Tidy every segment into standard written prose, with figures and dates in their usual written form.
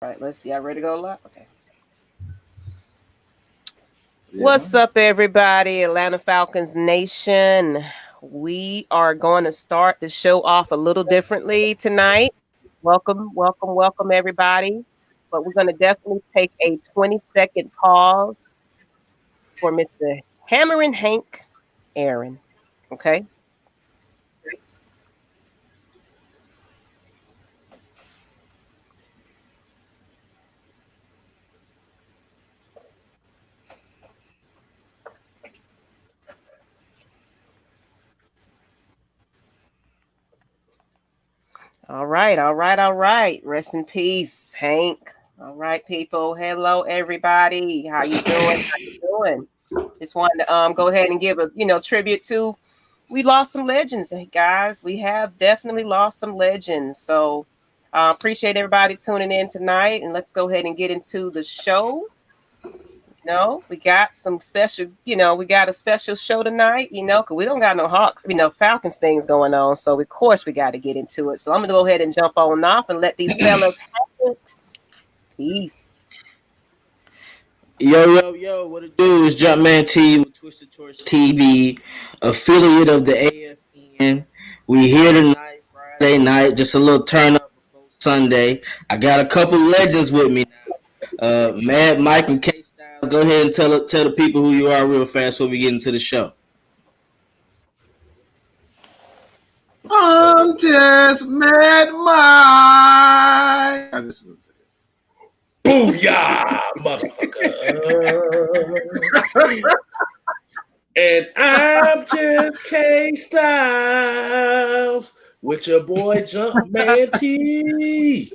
All right, let's see. Y'all ready to go live? Okay. Yeah. What's up, everybody? Atlanta Falcons Nation. We are going to start the show off a little differently tonight. Welcome, everybody. But we're going to definitely take a 20-second pause for Mr. Hammerin' Hank Aaron. Okay? All right. Rest in peace, Hank. All right, people. Hello, everybody. How you doing? Just wanted to go ahead and give a tribute to. We lost some legends, guys. We have definitely lost some legends. So appreciate everybody tuning in tonight, and let's go ahead and get into the show. We got some special, we got a special show tonight, because we don't got no Hawks, Falcons things going on. So, of course, we got to get into it. So, I'm going to go ahead and jump on off and let these fellas have it. Peace. Yo, what it do is Jumpman T with Twisted Torch TV, affiliate of the AFN. We here tonight, Friday night, just a little turn up before Sunday. I got a couple legends with me now. Mad Mike and Kstlyz. Go ahead and tell the people who you are real fast before we get into the show. I'm just Mad Mike. I just Booyah, motherfucker. And I'm just Kstlyz with your boy Jumpman T.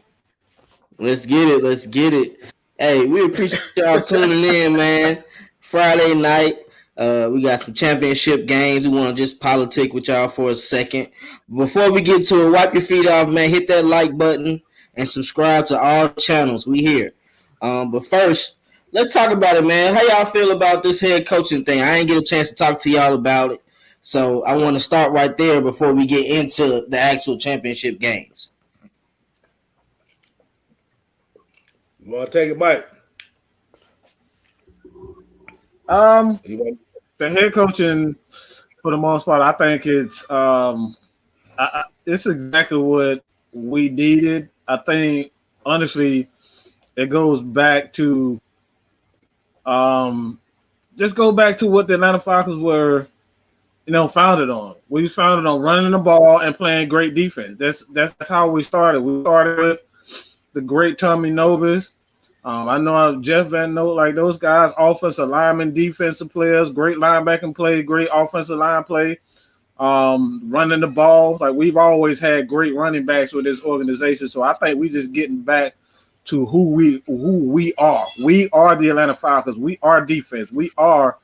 Let's get it. Hey, we appreciate y'all tuning in, man. Friday night. We got some championship games. We want to just politic with y'all for a second. Before we get to it, wipe your feet off, man. Hit that like button and subscribe to all channels. We here. But first, let's talk about it, man. How y'all feel about this head coaching thing? I ain't get a chance to talk to y'all about it. So I want to start right there before we get into the actual championship games. You want to take it, Mike? The head coaching, for the most part, I think it's exactly what we needed. I think, honestly, it goes back to just go back to what the Atlanta Falcons were, founded on. We was founded on running the ball and playing great defense. That's how we started. We started with the great Tommy Nobis. I know Jeff Van Note, like those guys, offensive linemen, defensive players, great linebacking play, great offensive line play, running the ball. Like we've always had great running backs with this organization. So I think we just getting back to who we are. We are the Atlanta Falcons. We are defense. We are,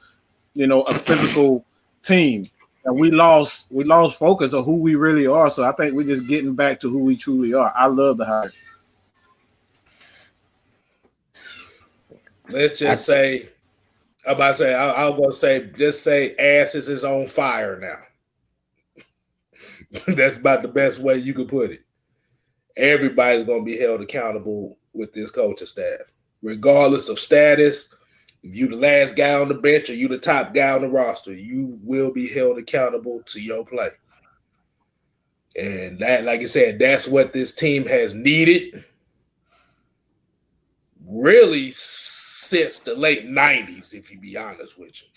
a physical team. And we lost focus of who we really are. So I think we're just getting back to who we truly are. I love the hire. Let's just say, I'm going to say, just say asses is on fire now. That's about the best way you could put it. Everybody's going to be held accountable with this coaching staff, regardless of status. If you the last guy on the bench or you the top guy on the roster, you will be held accountable to your play. And that, like I said, that's what this team has needed really since the late 90s, if you be honest with you.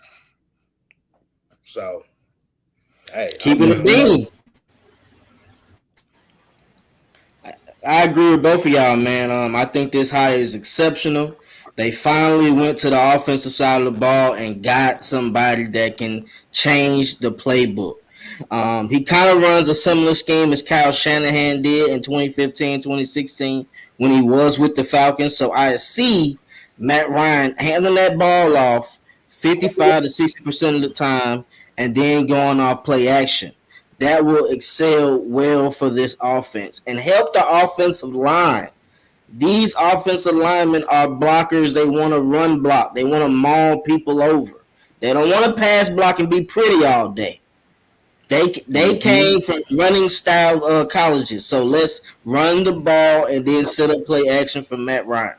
So, hey. Keep it a bean. I agree with both of y'all, man. I think this hire is exceptional. They finally went to the offensive side of the ball and got somebody that can change the playbook. He kind of runs a similar scheme as Kyle Shanahan did in 2015, 2016 when he was with the Falcons. So I see Matt Ryan handling that ball off 55 to 60% of the time and then going off play action. That will excel well for this offense and help the offensive line. These offensive linemen are blockers. They want to run block. They want to maul people over. They don't want to pass block and be pretty all day. They came from running style colleges, so let's run the ball and then set up play action from Matt Ryan.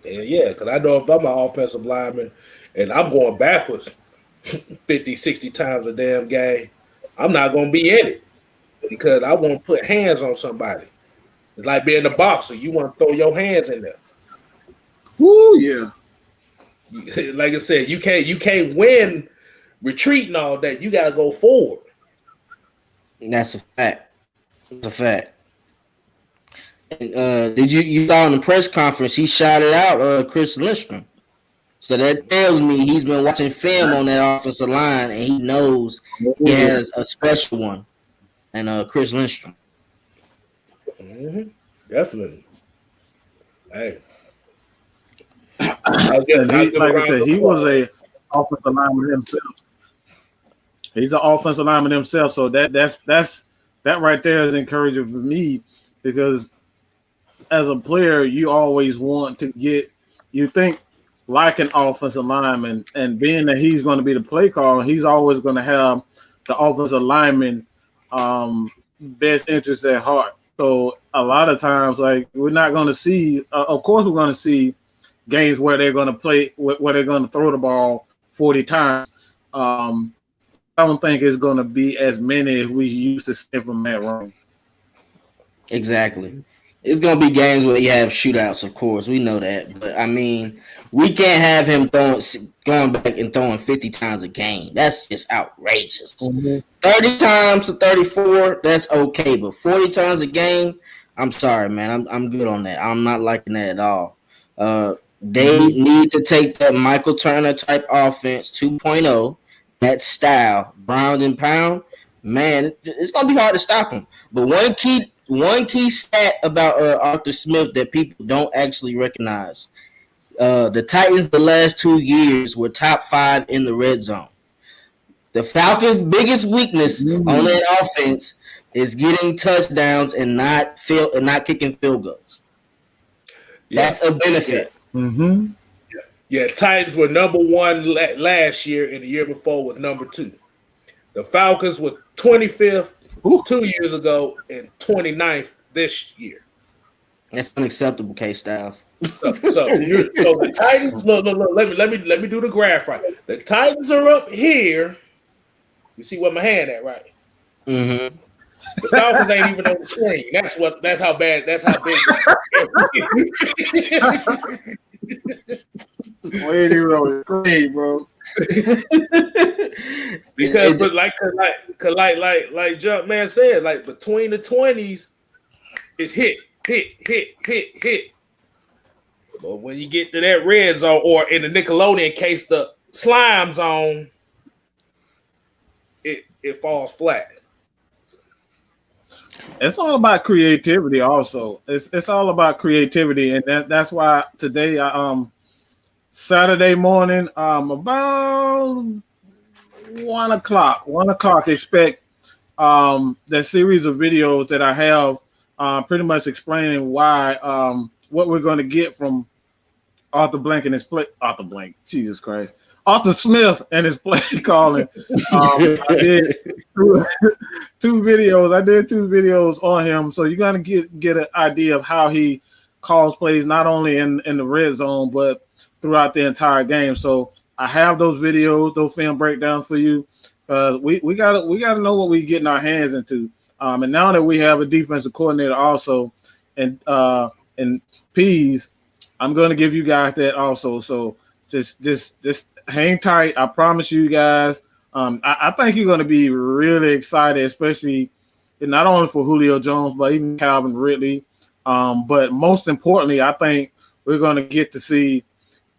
Yeah, because I know if I'm an offensive lineman and I'm going backwards 50, 60 times a damn game, I'm not going to be in it because I want to put hands on somebody. It's like being a boxer. You want to throw your hands in there. Woo, yeah. Like I said, you can't win retreating all day. You got to go forward. That's a fact. That's a fact. And, did you saw in the press conference he shouted out Chris Lindstrom. So that tells me he's been watching film on that offensive line and he knows he has a special one. And Chris Lindstrom. Mm-hmm. Definitely. Hey. Like I said, he was a offensive lineman himself. He's an offensive lineman himself. So that right there is encouraging for me because as a player, you always want to you think like an offensive lineman, and being that he's going to be the play caller, he's always going to have the offensive lineman best interest at heart. So a lot of times, like we're not going to see. Of course, we're going to see games where they're going to play, where they're going to throw the ball 40 times. I don't think it's going to be as many as we used to see from Matt Ryan. Exactly. It's going to be games where you have shootouts, of course. We know that. But, I mean, we can't have him going back and throwing 50 times a game. That's just outrageous. Mm-hmm. 30 times to 34, that's okay. But 40 times a game, I'm sorry, man. I'm good on that. I'm not liking that at all. They need to take that Michael Turner type offense 2.0, that style, ground and pound. Man, it's going to be hard to stop him. But one key stat about Arthur Smith that people don't actually recognize. The Titans the last 2 years were top 5 in the red zone. The Falcons' biggest weakness on that offense is getting touchdowns and not kicking field goals. That's a benefit. Mm-hmm. Yeah, Titans were number 1 last year, and the year before was number 2. The Falcons were 25th 2 years ago and 29th this year. That's unacceptable, Kstlyz. So the Titans. Look. Let me do the graph right. The Titans are up here. You see where my hand at, right? Mm-hmm. The Falcons ain't even on the screen. That's how bad. That's how big. We ain't even on the screen, bro. Because, but like Jumpman said, like between the 20s, it's hit. But when you get to that red zone, or in the Nickelodeon case, the slime zone, it falls flat. It's all about creativity. Also, it's all about creativity, and that's why today, Saturday morning, about 1 o'clock, expect that series of videos that I have, pretty much explaining why what we're going to get from Arthur Smith and his play calling. I did two videos. I did 2 videos on him, so you're gonna get an idea of how he calls plays, not only in the red zone but throughout the entire game. So I have those videos, those film breakdowns for you, because we gotta know what we're getting our hands into. And now that we have a defensive coordinator also, and Peas, I'm going to give you guys that also. So just hang tight. I promise you guys. I think you're going to be really excited, especially not only for Julio Jones, but even Calvin Ridley. But most importantly, I think we're going to get to see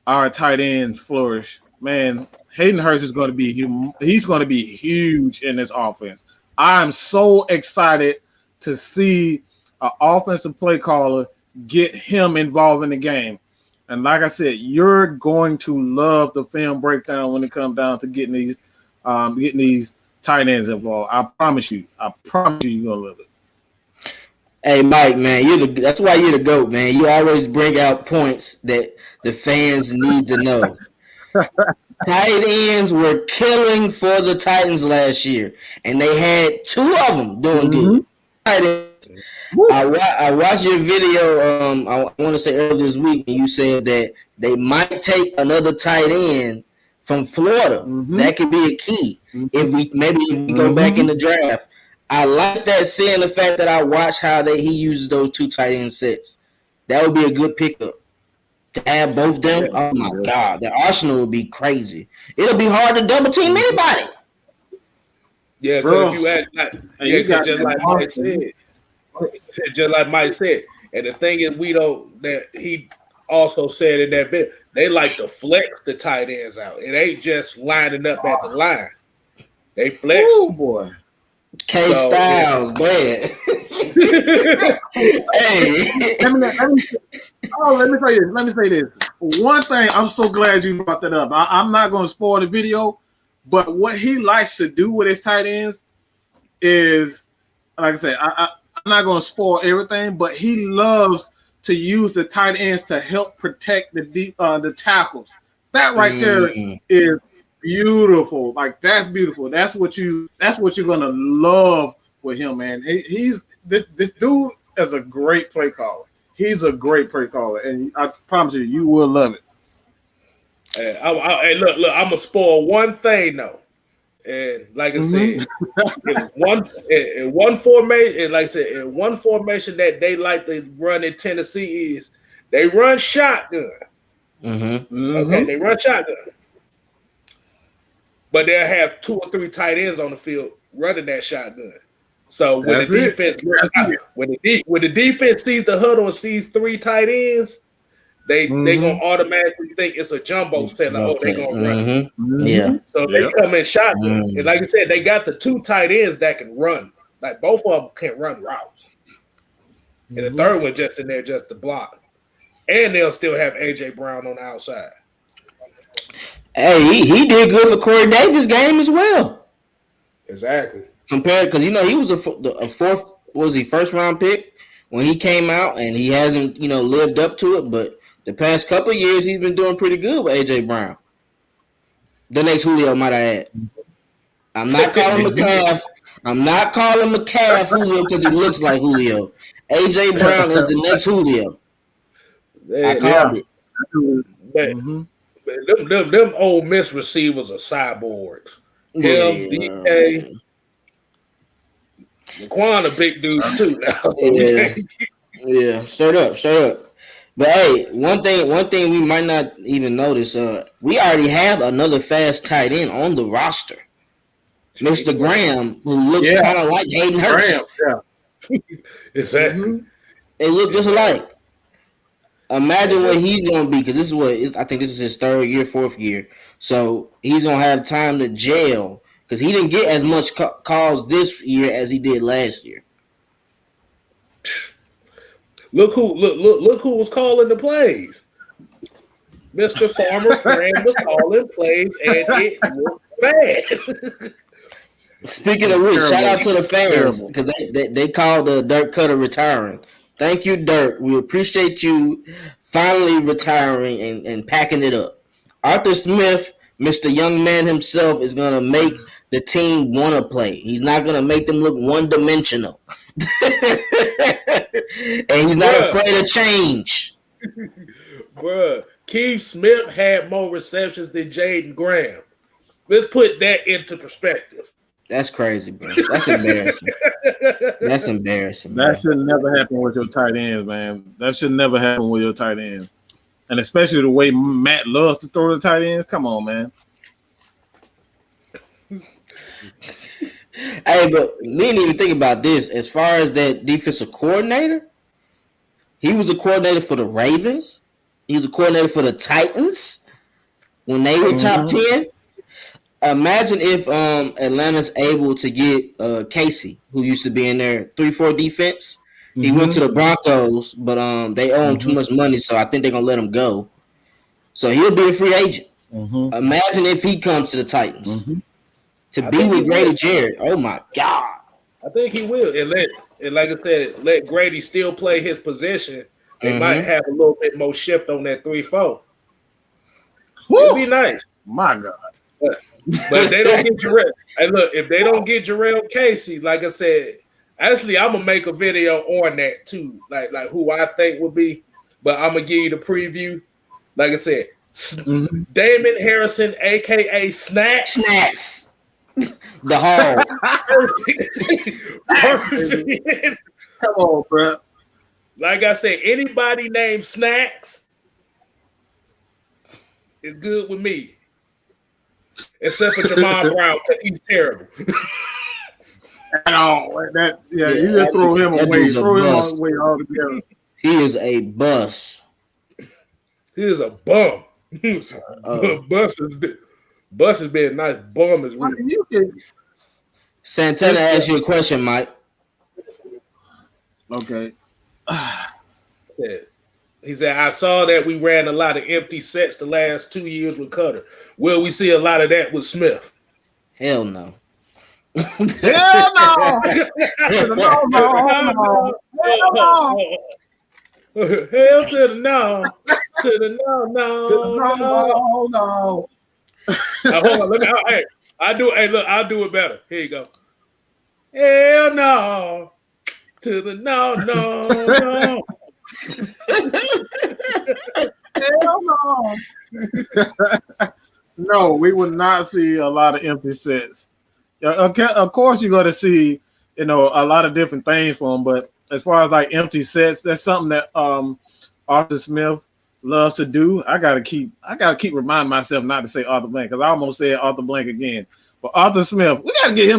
our tight ends flourish. Man, Hayden Hurst is going to be he's going to be huge in this offense. I'm so excited to see an offensive play caller get him involved in the game. And like I said, you're going to love the film breakdown when it comes down to getting these tight ends involved. I promise you, you're gonna love it. Hey, Mike, man, that's why you're the GOAT, man. You always bring out points that the fans need to know. Tight ends were killing for the Titans last year, and they had 2 of them doing good. Tight ends. I watched your video. I want to say earlier this week, and you said that they might take another tight end from Florida. That could be a key if we go back in the draft. I like that, seeing the fact that I watched how he uses those 2 tight end sets. That would be a good pickup. To add both of them, oh my God, the arsenal would be crazy. It'll be hard to double team anybody. Yeah, because if you act like, just like Mike said, and the thing is, that he also said in that bit, they like to flex the tight ends out. It ain't just lining up at the line. They flex. Oh boy, KSTYLZ, bad. Hey, let me say this. One thing, I'm so glad you brought that up. I'm not going to spoil the video, but what he likes to do with his tight ends is, like I said, I'm not going to spoil everything, but he loves to use the tight ends to help protect the tackles. That right there is beautiful. Like, that's beautiful. That's what you're gonna love with him, man. He's this dude is a great play caller. He's a great play caller, and I promise you will love it. Hey, look, I'm gonna spoil one thing though, and like I said, in one formation, like I said, in one formation that they like to run in Tennessee is they run shotgun. Okay, they run shotgun, but they'll have 2 or 3 tight ends on the field running that shotgun. So when the defense sees the huddle and sees 3 tight ends, they gonna automatically think it's a jumbo set. Like, oh, they gonna run. Yeah. So they come in shotgun, and like I said, they got the 2 tight ends that can run. Like, both of them can run routes, and the third one just in there just to block. And they'll still have AJ Brown on the outside. Hey, he did good for Corey Davis' game as well. Exactly. Compared, because he was a first round pick when he came out, and he hasn't lived up to it. But the past couple of years, he's been doing pretty good with AJ Brown. The next Julio, might I add. I'm not calling McCaff. I'm not calling McCaff Julio because he looks like Julio. AJ Brown is the next Julio. I called it. Them Ole Miss receivers are cyborgs. Him, DK, Laquan a big dude too now. Yeah, straight up. But hey, one thing we might not even notice, we already have another fast tight end on the roster. Mr. Graham, who looks kind of like Hayden Hurst. Exactly. They look just alike. Imagine what he's going to be, because I think this is his 3rd year, 4th year. So he's going to have time to gel, because he didn't get as much calls this year as he did last year. Look who was calling the plays. Mr. Farmer Friend was calling plays, and it looked bad. Speaking of which, shout out to the fans, because they called Dirk Cutter retiring. Thank you, Dirk. We appreciate you finally retiring and packing it up. Arthur Smith, Mr. Young Man himself, is going to make the team want to play. He's not going to make them look one-dimensional. And he's not afraid of change. Bruh, Keith Smith had more receptions than Jaden Graham. Let's put that into perspective. That's crazy, bro. That's embarrassing. That's embarrassing. That should never happen with your tight ends, man. That should never happen with your tight ends. And especially the way Matt loves to throw the tight ends. Come on, man. Hey, but we didn't even think about this. As far as that defensive coordinator, he was a coordinator for the Ravens. He was a coordinator for the Titans when they were top 10. Imagine if Atlanta's able to get Casey, who used to be in their 3-4 defense. He went to the Broncos, but they owe him too much money, so I think they're going to let him go. So he'll be a free agent. Imagine if he comes to the Titans to be with Grady Jarrett. Oh, my God. I think he will. And like I said, let Grady still play his position. They might have a little bit more shift on that 3-4. It'd be nice. My God. But if they don't get Jarrell, hey, look, if they don't get Jarrell Casey, like I said, actually, I'm gonna make a video on that too, like who I think would be. But I'm gonna give you the preview. Like I said, Damon Harrison, aka Snacks. The Hall. Perfect. Come on, bro. Like I said, anybody named Snacks is good with me. Except for Jamal Brown, because he's terrible. You just throw him away. Throw him away altogether. He is a bust. He is a bum. Bus has been a nice bum as well. Santana asked you a question, Mike. Okay. He said, I saw that we ran a lot of empty sets the last 2 years with Cutter. Will we see a lot of that with Smith? Hell no. Hell no. No. Hell to the no. To the no. Hold on. Hey, I'll do it better. Here you go. Hell no. To the no. Hell no. No, we would not see a lot of empty sets. Of course, you're going to see, a lot of different things from them. But as far as like empty sets, that's something that Arthur Smith loves to do. I gotta keep reminding myself not to say Arthur Blank because I almost said Arthur Blank again. But Arthur Smith, we gotta get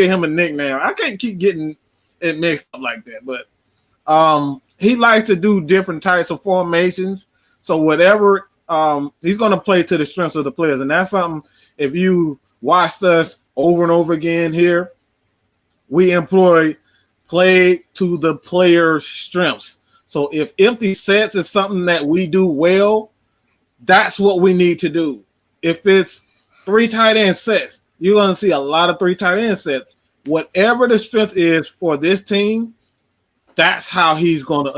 him a nickname. I can't keep getting it mixed up like that. But he likes to do different types of formations. So whatever he's gonna play to the strengths of the players, and that's something. If you watched us over and over again here, we employ play to the player's strengths. So if empty sets is something that we do well, that's what we need to do. If it's 3 tight end sets, you're going to see a lot of 3 tight end sets. Whatever the strength is for this team, that's how he's going to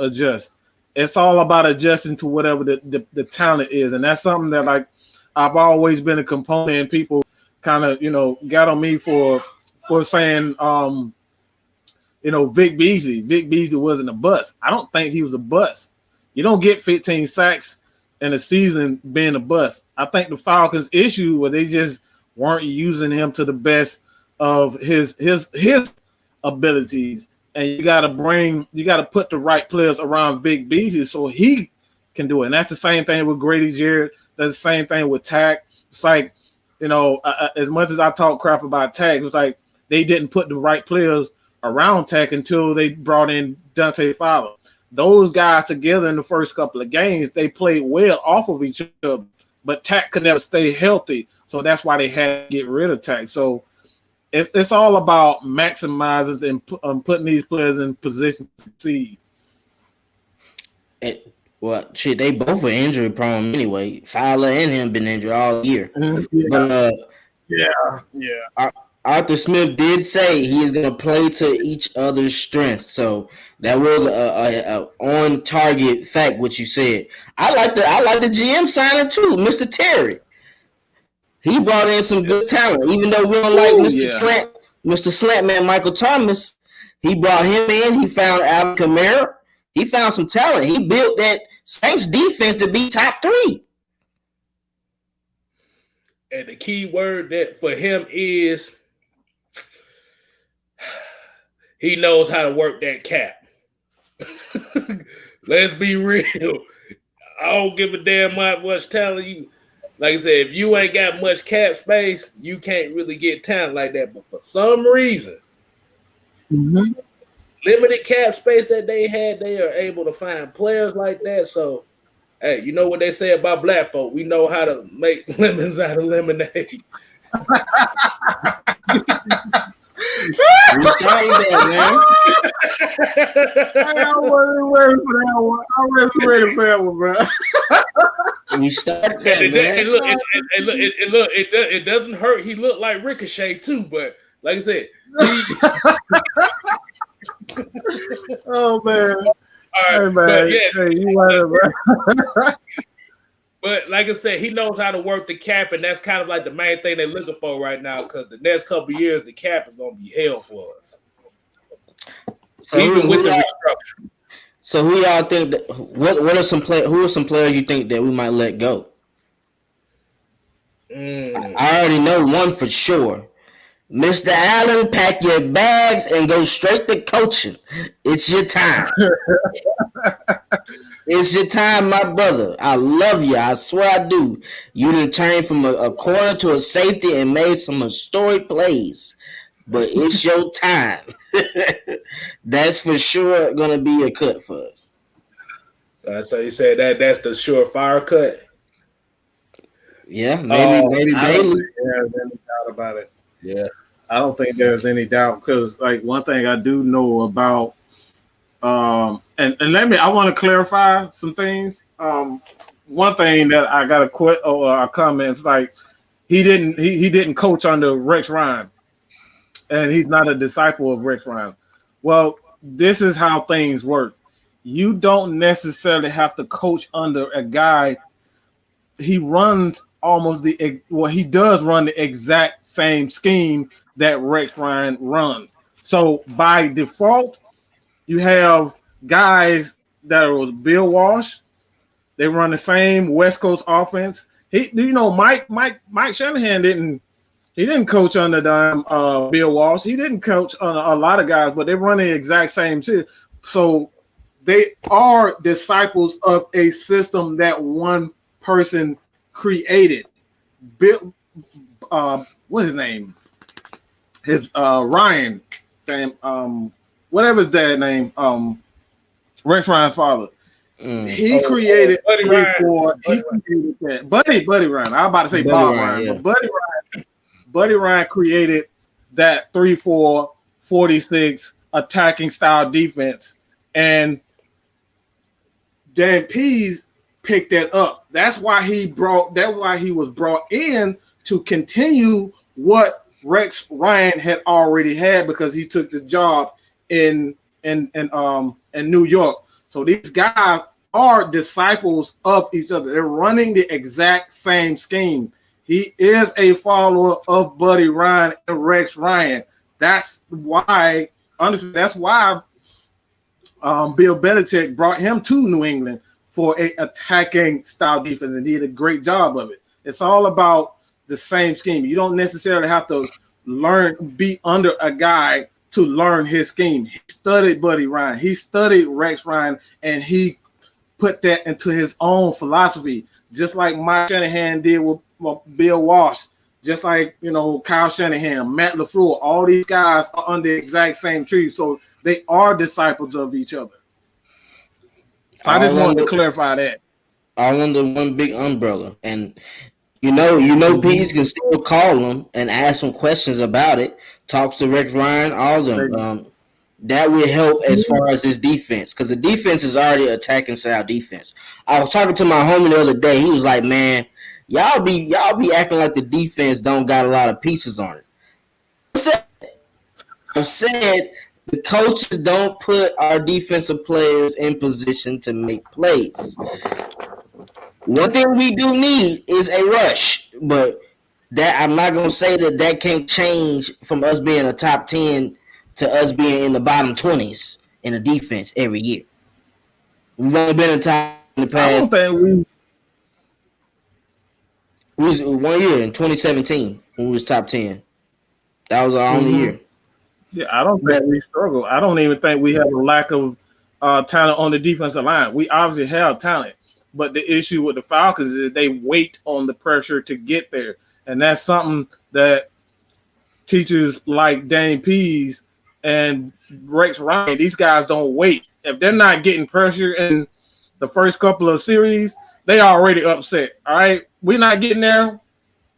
adjust. It's all about adjusting to whatever the talent is, and that's something that like I've always been a component, and people kind of got on me for saying Vic Beasley wasn't a bust. I don't think he was a bust. You don't get 15 sacks in a season being a bust. I think the Falcons' issue was they just weren't using him to the best of his abilities. And you got to put the right players around Vic Beasley so he can do it. And that's the same thing with Grady Jarrett. That's the same thing with Tack. It's like, as much as I talk crap about Tack, it's like they didn't put the right players around Tack until they brought in Dante Fowler. Those guys together in the first couple of games, they played well off of each other, but Tack could never stay healthy. So that's why they had to get rid of Tack. So it's all about maximizing and putting these players in position to succeed. They both are injury prone anyway. Fowler and him been injured all year. Yeah. Arthur Smith did say he is going to play to each other's strengths. So that was a on target fact. What you said. I like the GM signing too, Mr. Terry. He brought in some good talent, even though we don't like Mr. Slantman Michael Thomas. He brought him in. He found Alvin Kamara. He found some talent. He built that Saints defense to be top 3. And the key word that for him is he knows how to work that cap. Let's be real. I don't give a damn much talent you. Like I said, if you ain't got much cap space, you can't really get talent like that. But for some reason, limited cap space that they had, they are able to find players like that. So, hey, you know what they say about black folk? We know how to make lemons out of lemonade. We started that, man. I wasn't ready for that one. I wasn't ready for that one, bro. We started that, man. It doesn't hurt. He looked like Ricochet too, but like I said, oh man. All right, hey, man. But yeah, hey, you right, bro. But like I said, he knows how to work the cap, and that's kind of like the main thing they're looking for right now. Because the next couple of years, the cap is going to be hell for us. So even with the restructure. So who y'all think? What are some Who are some players you think that we might let go? I already know one for sure. Mr. Allen, pack your bags and go straight to coaching. It's your time. It's your time, my brother. I love you. I swear I do. You done turned from a corner to a safety and made some historic plays. But it's your time. That's for sure going to be a cut for us. So you said that's the surefire cut? Yeah, maybe Bailey. I don't think there's any doubt about it. Yeah. I don't think there's any doubt because, like, one thing I do know about, and I want to clarify some things. One thing that I got to quit or a comment, like, he didn't coach under Rex Ryan, and he's not a disciple of Rex Ryan. Well, this is how things work. You don't necessarily have to coach under a guy. He runs he does run the exact same scheme that Rex Ryan runs. So by default, you have guys that was Bill Walsh. They run the same West Coast offense. Mike Shanahan didn't coach under Bill Walsh. He didn't coach under a lot of guys, but they run the exact same shit. So they are disciples of a system that one person created. Bill, what's his name? Ryan, whatever his dad's name, Rex Ryan's father. He created Buddy Ryan. He created that. Buddy Ryan. I was about to say Bob Ryan, but Buddy Ryan created that 3-4, 46 attacking style defense, and Dan Pease picked that up. That's why he was brought in to continue what Rex Ryan had already had, because he took the job in New York. So these guys are disciples of each other. They're running the exact same scheme. He is a follower of Buddy Ryan and Rex Ryan. That's why Bill Belichick brought him to New England for a attacking style defense, and he did a great job of it. It's all about the same scheme. You don't necessarily have to be under a guy to learn his scheme. He studied Buddy Ryan. He studied Rex Ryan, and he put that into his own philosophy, just like Mike Shanahan did with Bill Walsh, just like, Kyle Shanahan, Matt LaFleur. All these guys are under the exact same tree, so they are disciples of each other. So I just wanted to clarify that. All under one big umbrella. And Pease can still call them and ask some questions about it. Talks to Rex Ryan, all of them. That will help as far as his defense, because the defense is already attacking style defense. I was talking to my homie the other day. He was like, "Man, y'all be acting like the defense don't got a lot of pieces on it." I said the coaches don't put our defensive players in position to make plays. One thing we do need is a rush, but that I'm not gonna say that can't change from us being a top 10 to us being in the bottom 20s in the defense every year. We've only been in top in the past. I don't think we was 1 year in 2017 when we was top 10. That was our only year. Yeah, I don't think we struggle. I don't even think we have a lack of talent on the defensive line. We obviously have talent, but the issue with the Falcons is they wait on the pressure to get there, and that's something that teachers like Danny Pease and Rex Ryan, these guys don't wait. If they're not getting pressure in the first couple of series, they already upset. All right, we're not getting there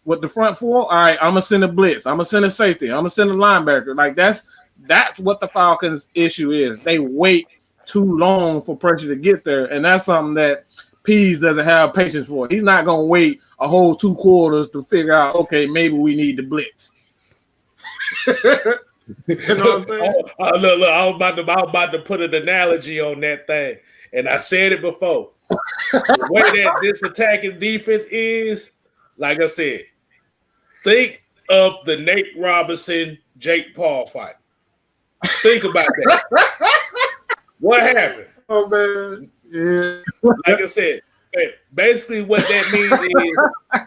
with the front four. All right, I'm gonna send a blitz. I'm gonna send a safety. I'm gonna send a linebacker. Like that's what the Falcons' issue is. They wait too long for pressure to get there, and that's something that Pease doesn't have patience for. He's not gonna wait a whole 2 quarters to figure out, okay, maybe we need the blitz. You know what I'm saying? Look, I was about to put an analogy on that thing, and I said it before. the way that this attacking defense is, like I said, think of the Nate Robinson, Jake Paul fight. Think about that. What happened? Oh man, yeah. Like I said, basically what that means is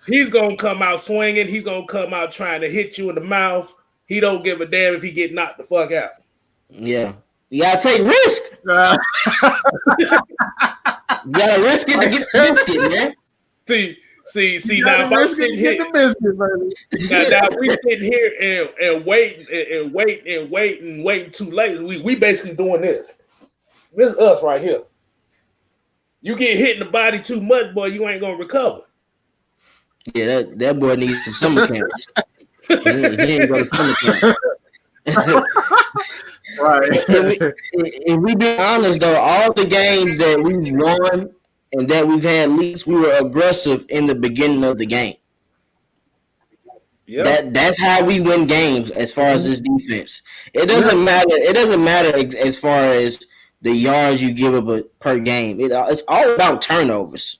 he's gonna come out swinging. He's gonna come out trying to hit you in the mouth. He don't give a damn if he get knocked the fuck out. Yeah, you gotta take risk. You gotta risk it to get the biscuit, man. See. Now if I'm sitting here, now we sitting here and waiting too late. We basically doing this. This is us right here. You get hit in the body too much, boy, you ain't gonna recover. Yeah, that boy needs some summer camps. he ain't go to summer camp. Right. If we be honest though, all the games that we've won and that we've had leads, we were aggressive in the beginning of the game. Yeah, that's how we win games as far as this defense. It doesn't matter. It doesn't matter as far as the yards you give up per game. It's all about turnovers.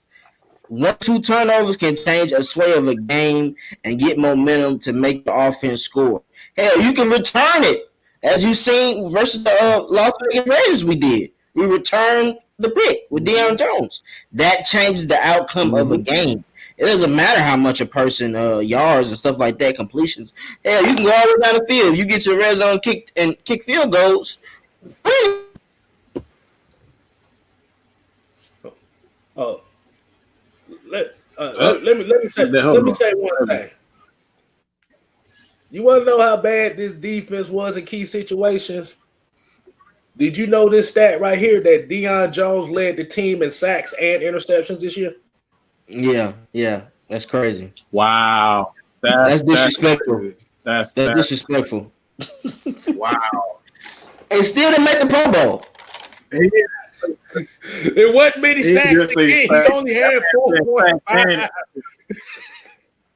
1-2 turnovers can change a sway of a game and get momentum to make the offense score. Hell, you can return it, as you seen versus the Las Vegas Raiders. We did. We returned the pick with Deion Jones. That changes the outcome of a game. It doesn't matter how much a person yards and stuff like that, completions. Hell, you can go all the way down the field. You get your red zone kick field goals. Let me say one thing. You want to know how bad this defense was in key situations? Did you know this stat right here that Deion Jones led the team in sacks and interceptions this year? Yeah, that's crazy. Wow, that's disrespectful. That's disrespectful. Wow, and still didn't make the Pro Bowl. It wasn't many sacks to get. He only had 4.5.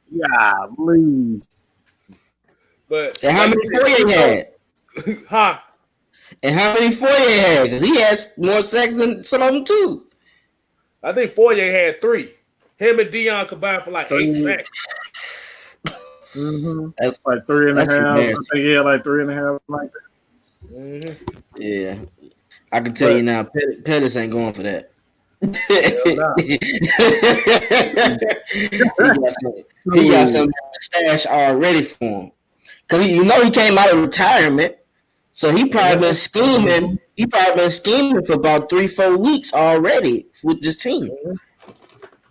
Yeah, please. But and how many Foyer had? Huh? And how many Foyer had? Because he has more sacks than some of them too. I think Foyer had 3. Him and Deion combined for like 8 sacks. Mm-hmm. That's like 3.5. I think he had like 3.5, like that. Mm-hmm. Yeah, I can tell you now, Pettis ain't going for that. he got some stash already for him. Because you know he came out of retirement, so he probably been scheming. He probably been scheming for about 3-4 weeks already with this team.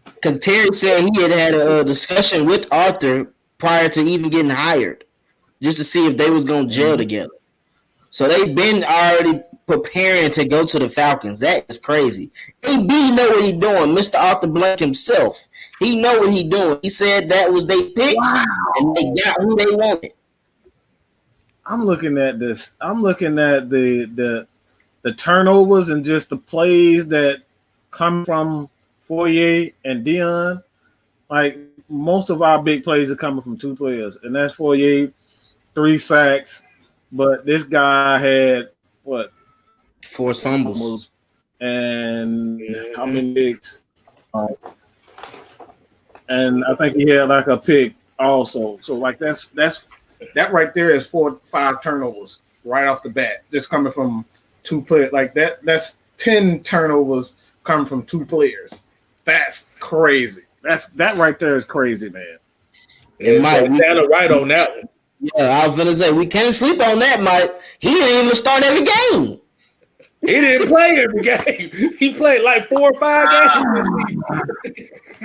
Because Terry said he had a discussion with Arthur prior to even getting hired, just to see if they was gonna gel together. So they've been already preparing to go to the Falcons. That is crazy. AB know what he's doing. Mr. Arthur Blank himself, he know what he's doing. He said that was their picks, and they got who they wanted. I'm looking at this. I'm looking at the turnovers and just the plays that come from Foyer and Deion. Like most of our big plays are coming from 2 players, and that's Foyer, 3 sacks. But this guy had what? Forced fumbles and how many picks? And I think he had like a pick also. So like that right there is 4 or 5 turnovers right off the bat, just coming from 2 players. Like that's 10 turnovers coming from 2 players. That's crazy. That right there is crazy, man. And Mike, Montana right on that one. Yeah, I was gonna say we can't sleep on that, Mike. He didn't even start every game. He didn't play every game. He played like 4 or 5 games this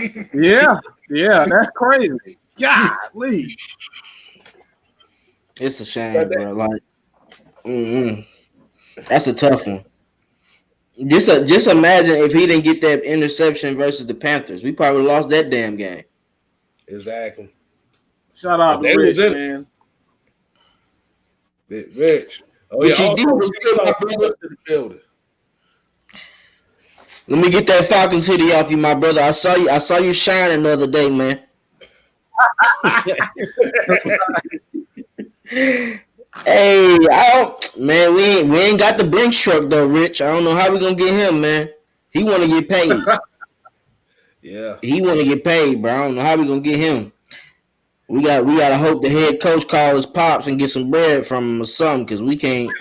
week. Yeah, that's crazy. Golly. It's a shame, bro. Like, that's a tough one. Just imagine if he didn't get that interception versus the Panthers. We probably lost that damn game. Exactly. Shout out to Rich, man. Rich. Oh, yeah. You did was good, my brother. To the building. Let me get that Falcons hoodie off you, my brother. I saw you shining the other day, man. Hey, we ain't got the Brinks truck though, Rich. I don't know how we gonna get him, man. He want to get paid. Yeah. He want to get paid, bro. I don't know how we gonna get him. We gotta hope the head coach call his pops and get some bread from him or something, because we can't.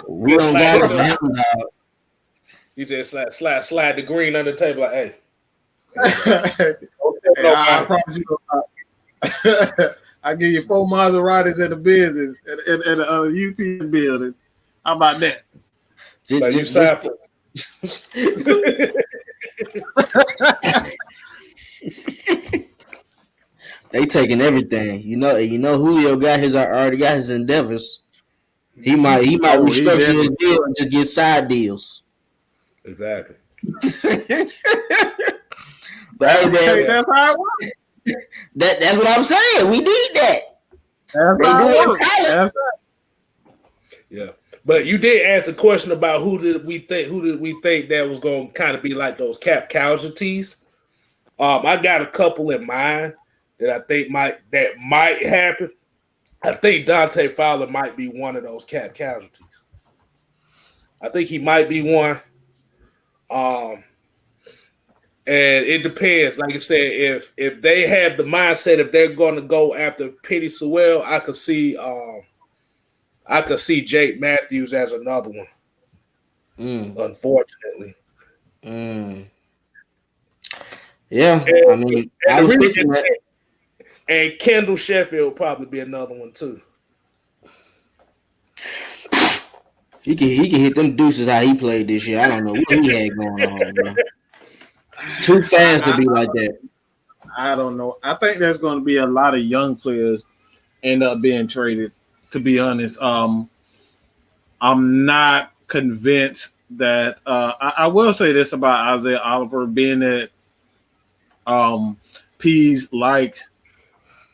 We don't got him. He said slide the green under the table like, hey. I promise you. I give you 4 Maseratis in the business at the UP building. How about that? They taking everything. You know Julio already got his endeavors. He might restructure his deal and just get side Exactly. But hey, man, that's how it works. That's what I'm saying. We need that. That's how it works. That's right. Yeah. But you did ask a question about who did we think that was going to kind of be like those cap casualties. I got a couple in mind that I think might happen. I think Dante Fowler might be one of those cap casualties. I think he might be one. And it depends. Like I said, if they have the mindset, if they're going to go after Penny Sewell, I could see Jake Matthews as another one. Unfortunately. Yeah, I mean, I was thinking that. And Kendall Sheffield will probably be another one too. He can hit them deuces how he played this year. I don't know what he had going on, bro. Too fast to be like that. I don't know. I think there's going to be a lot of young players end up being traded. To be honest, I'm not convinced that. I will say this about Isaiah Oliver, being that Pease likes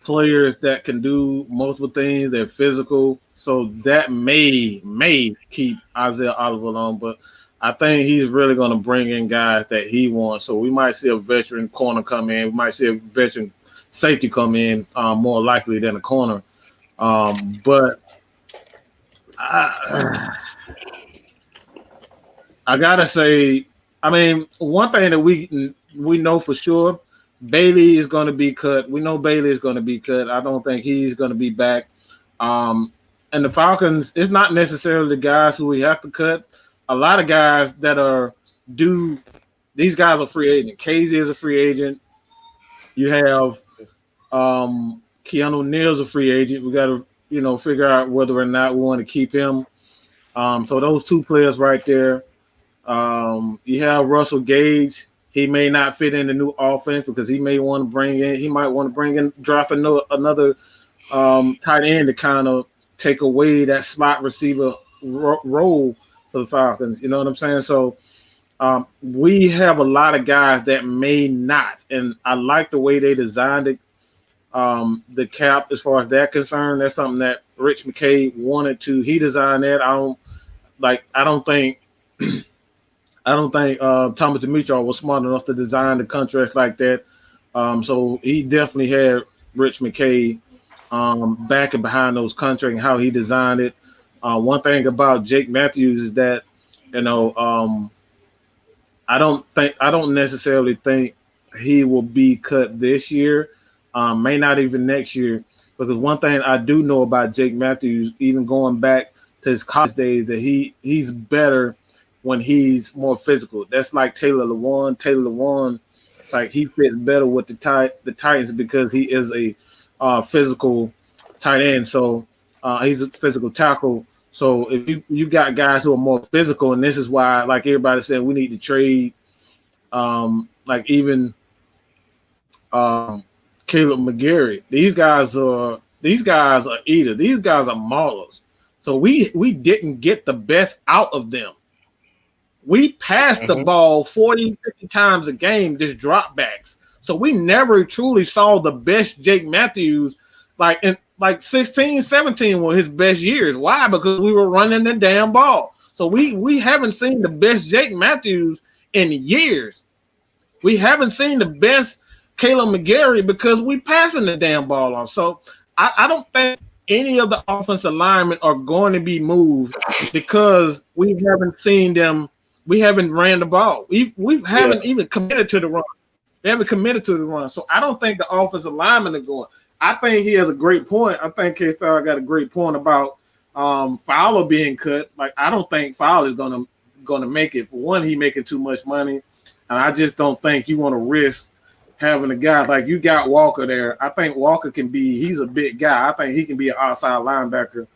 players that can do multiple things. They're physical, so that may keep Isaiah Oliver on. But I think he's really going to bring in guys that he wants. So we might see a veteran corner come in. We might see a veteran safety come in, more likely than a corner. But I gotta say, I mean, one thing that we know for sure, Bailey is going to be cut. We know Bailey is going to be cut. I don't think he's going to be back. And the Falcons, it's not necessarily the guys who we have to cut. A lot of guys that are due, these guys are free agent. Kstlyz is a free agent. You have Keanu Neal's a free agent. We got to, figure out whether or not we want to keep him. So those two players right there. You have Russell Gage. He may not fit in the new offense because he might want to draft another tight end to kind of take away that slot receiver role for the Falcons. You know what I'm saying? So we have a lot of guys that may not, and I like the way they designed it. The cap, as far as that concerned, that's something that Rich McKay wanted to. He designed that. I don't think Thomas Dimitrov was smart enough to design the contract like that. So he definitely had Rich McKay backing behind those contracts and how he designed it. One thing about Jake Matthews is that, I don't necessarily think he will be cut this year. May not even next year, because one thing I do know about Jake Matthews, even going back to his college days, that he's better when he's more physical. That's like Taylor Lewan, like he fits better with the Titans because he is a physical tight end. So he's a physical tackle. So if you got guys who are more physical, and this is why, like everybody said, we need to trade, like even Caleb McGarry. These guys are eaters. These guys are maulers. So we didn't get the best out of them. We passed the ball 40, 50 times a game, just drop backs. So we never truly saw the best Jake Matthews. Like 16, 17 were his best years. Why? Because we were running the damn ball. So we haven't seen the best Jake Matthews in years. We haven't seen the best Caleb McGarry because we passing the damn ball off. So I don't think any of the offensive linemen are going to be moved because we haven't seen them we haven't ran the ball. We haven't even committed to the run. They haven't committed to the run. So I don't think the offensive linemen are going. I think he has a great point. I think K-Star got a great point about Fowler being cut. Like, I don't think Fowler is gonna make it. For one, he making too much money, and I just don't think you want to risk having a guy like you got Walker there. I think Walker can be. He's a big guy. I think he can be an outside linebacker.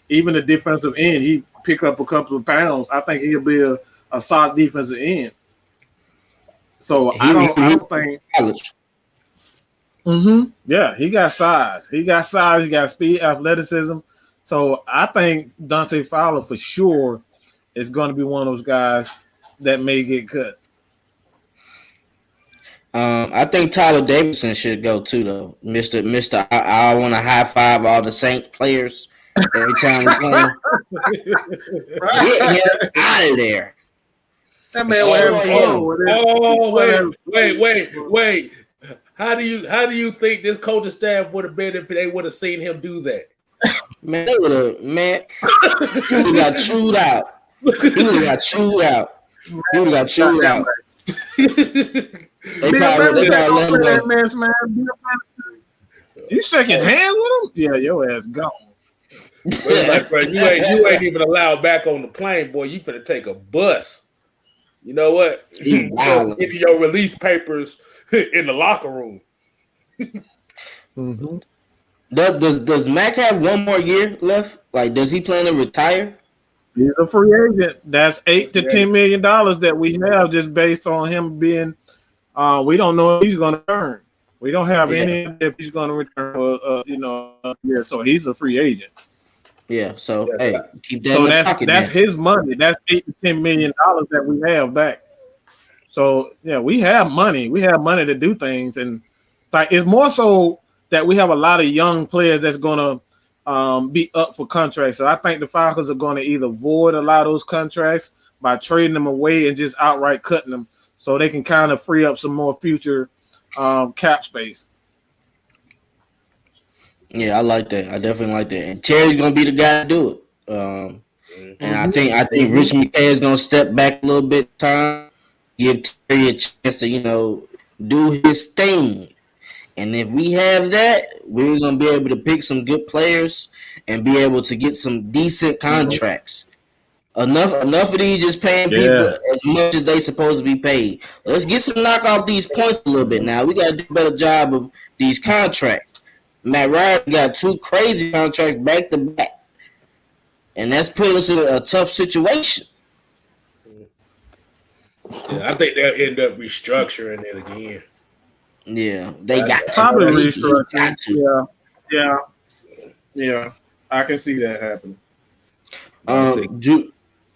Even the defensive end, he pick up a couple of pounds. I think he'll be a solid defensive end. So I don't think. Yeah, he got size. He got speed, athleticism. So I think Dante Fowler for sure is going to be one of those guys that may get cut. I think Tyler Davidson should go too, though. Mister, I want to high five all the Saint players every time we play. Get him out of there. That man wait. How do you think this coaching staff would have been if they would have seen him do that? Man, they would have got chewed out. He would have got chewed out. They probably let him go. You shaking hands with him? Yeah, your ass gone. Like, bro, you ain't even allowed back on the plane, boy. You finna take a bus. You know what? Give you your release papers in the locker room. Mm-hmm. Does Mac have one more year left? Like, does he plan to retire? He's a free agent. That's $8 to $10 million that we have just based on him being. We don't know if he's going to return. We don't have any if he's going to return. So he's a free agent. Yeah. So hey, keep that. So that's his money. That's $8 to $10 million that we have back. So yeah, we have money. We have money to do things, and like it's more so that we have a lot of young players that's going to be up for contracts. So I think the Falcons are going to either void a lot of those contracts by trading them away and just outright cutting them, so they can kind of free up some more future cap space. Yeah, I like that. I definitely like that. And Terry's gonna be the guy to do it. And I think Rich McKay is gonna step back a little bit time, give Terry a chance to, do his thing. And if we have that, we're gonna be able to pick some good players and be able to get some decent contracts. Enough of these just paying people as much as they supposed to be paid. Let's knock off these points a little bit now. We gotta do a better job of these contracts. Matt Ryan got 2 crazy contracts back to back, and that's put us in a tough situation. Yeah, I think they'll end up restructuring it again. Yeah, they got probably restructuring. Yeah, I can see that happen.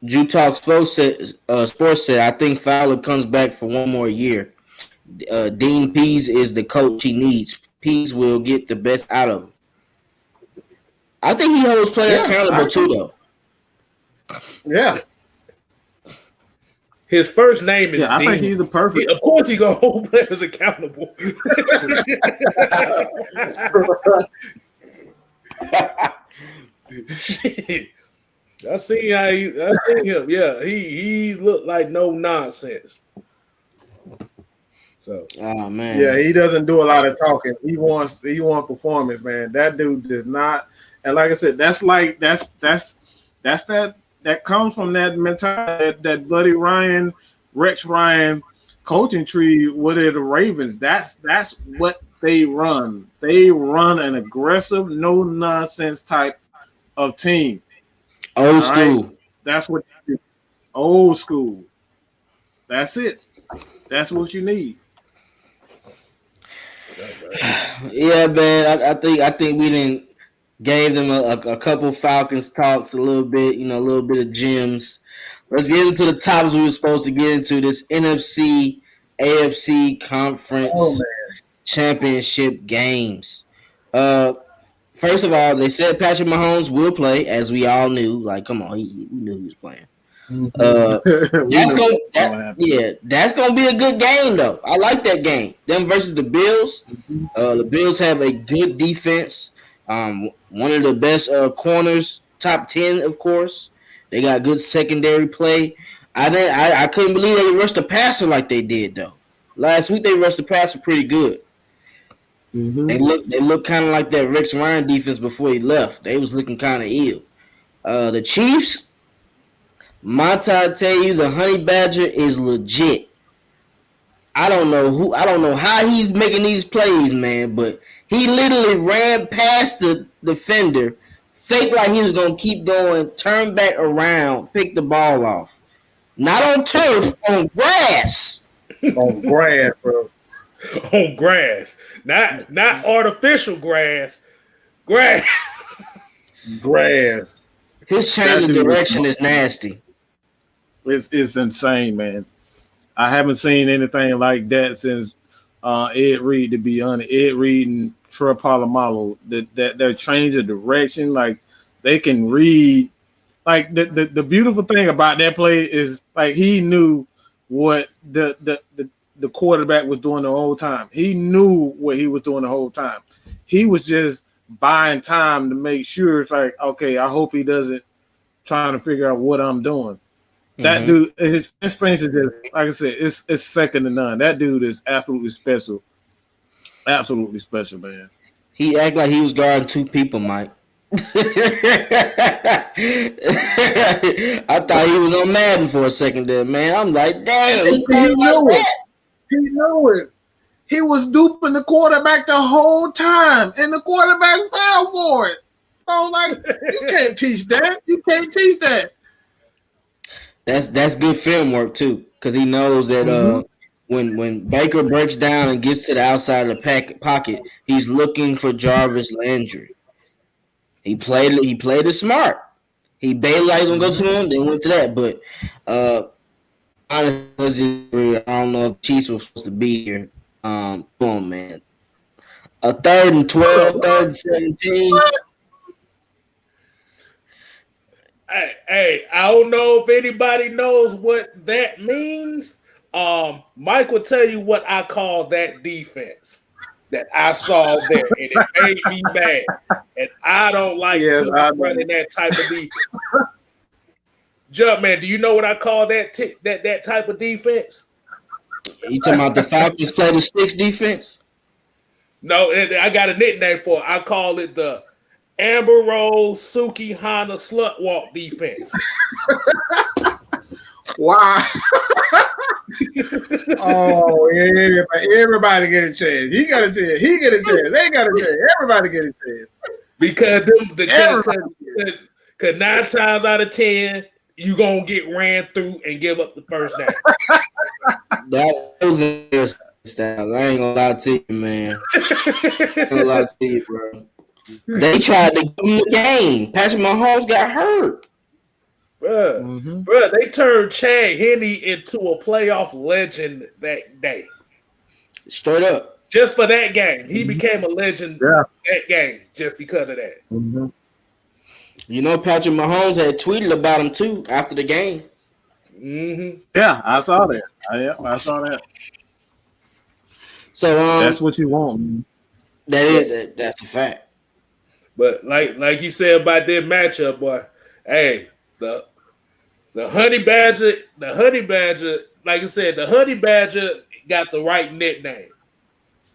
Jew Talk Sports said, I think Fowler comes back for one more year. Dean Pease is the coach he needs. Pease will get the best out of him. I think he holds players accountable too, though. Yeah. His first name is Dean. I think he's the perfect. Of course, he's gonna hold players accountable. I seen him. Yeah, he looked like no nonsense. So, oh man, yeah, he doesn't do a lot of talking. He wants performance, man. That dude does not. And like I said, that's that comes from that mentality, that Buddy Ryan, Rex Ryan coaching tree with the Ravens. That's what they run. They run an aggressive, no nonsense type of team. Old school. Right? That's what they do. Old school. That's it. That's what you need. Yeah, man. I think we didn't gave them a couple Falcons talks, a little bit, a little bit of gems. Let's get into the topics we were supposed to get into. This NFC, AFC conference championship games. First of all, they said Patrick Mahomes will play, as we all knew. Like, come on, we knew he was playing. That's gonna be a good game though. I like that game. Them versus the Bills. The Bills have a good defense. One of the best corners, top 10, of course. They got good secondary play. I couldn't believe they rushed the passer like they did though. Last week they rushed the passer pretty good. Mm-hmm. They look kind of like that Rex Ryan defense before he left. They was looking kind of ill. The Chiefs, Monty, I tell you, the Honey Badger is legit. I don't know how he's making these plays, man, but he literally ran past the defender, faked like he was gonna keep going, turn back around, pick the ball off. Not on turf, on grass. On grass, bro. On grass, not artificial grass. Grass. His change of direction is nasty. It's insane, man. I haven't seen anything like that since Ed Reed. To be honest, Ed Reed and Troy Polamalu, that their change of direction, like they can read. Like the beautiful thing about that play is like he knew what the quarterback was doing the whole time. He knew what he was doing the whole time. He was just buying time to make sure it's like, okay, I hope he doesn't trying to figure out what I'm doing. That dude, his instincts is just, like I said, it's second to none. That dude is absolutely special. Absolutely special, man. He act like he was guarding two people, Mike. I thought he was on Madden for a second there, man. I'm like, damn, he knew it. He knew it. He was duping the quarterback the whole time, and the quarterback fell for it. So, like, you can't teach that. You can't teach that. That's good film work too, because he knows that when Baker breaks down and gets to the outside of the pocket, he's looking for Jarvis Landry. He played it smart. He bailed like gonna go to him, then went to that. But honestly, I don't know if Chiefs was supposed to be here. Come on, man. A 3rd and 12, 3rd and 17. Hey, I don't know if anybody knows what that means. Mike will tell you what I call that defense that I saw there, and it made me mad. And I don't like running that type of defense. Jumpman, do you know what I call that type of defense? You talking about the Falcons play the sticks defense? No, I got a nickname for it. I call it the Amber Rose Suki Hana Slut Walk defense. Wow. Oh, yeah. Everybody get a chance. He got a chance. He get a chance. They got a chance. Everybody get a chance. Because 9 times out of 10, you gonna get ran through and give up the first down. That was their style. I ain't gonna lie to you, man. I ain't gonna lie to you, bro. They tried to give him the game. Patrick Mahomes got hurt. Bruh, they turned Chad Henne into a playoff legend that day. Straight up. Just for that game. He became a legend that game just because of that. You know, Patrick Mahomes had tweeted about him too after the game. Yeah, I saw that. I saw that. So that's what you want, man. That's a fact. But like you said about that matchup, boy, hey, the Honey Badger, like I said, the Honey Badger got the right nickname.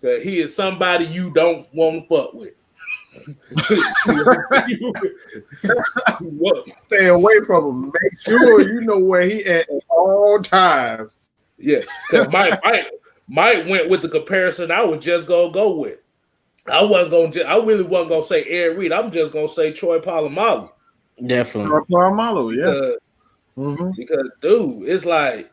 Cause he is somebody you don't want to fuck with. Stay away from him. Make sure you know where he at all times. Yeah, because Mike went with the comparison I was just gonna go with. I really wasn't gonna say Ed Reed. I'm just gonna say Troy Polamalu. Definitely, Troy Polamalu. Yeah, because dude, it's like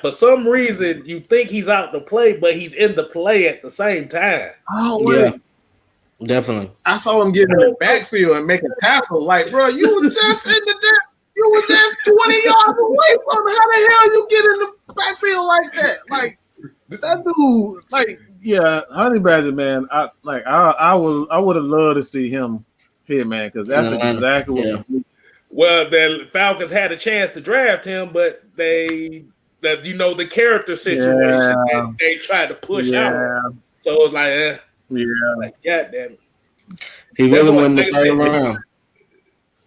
for some reason you think he's out to play, but he's in the play at the same time. Oh yeah. Definitely. I saw him get in the backfield and make a tackle. Like, bro, you were just in the you were just 20 yards away from it. How the hell you get in the backfield like that? Like that dude, like, yeah, Honey Badger, man. I would have loved to see him here, man, because that's exactly what. Well, the Falcons had a chance to draft him, but the character situation they tried to push out. So it was like, like, God damn it. He really won the third round.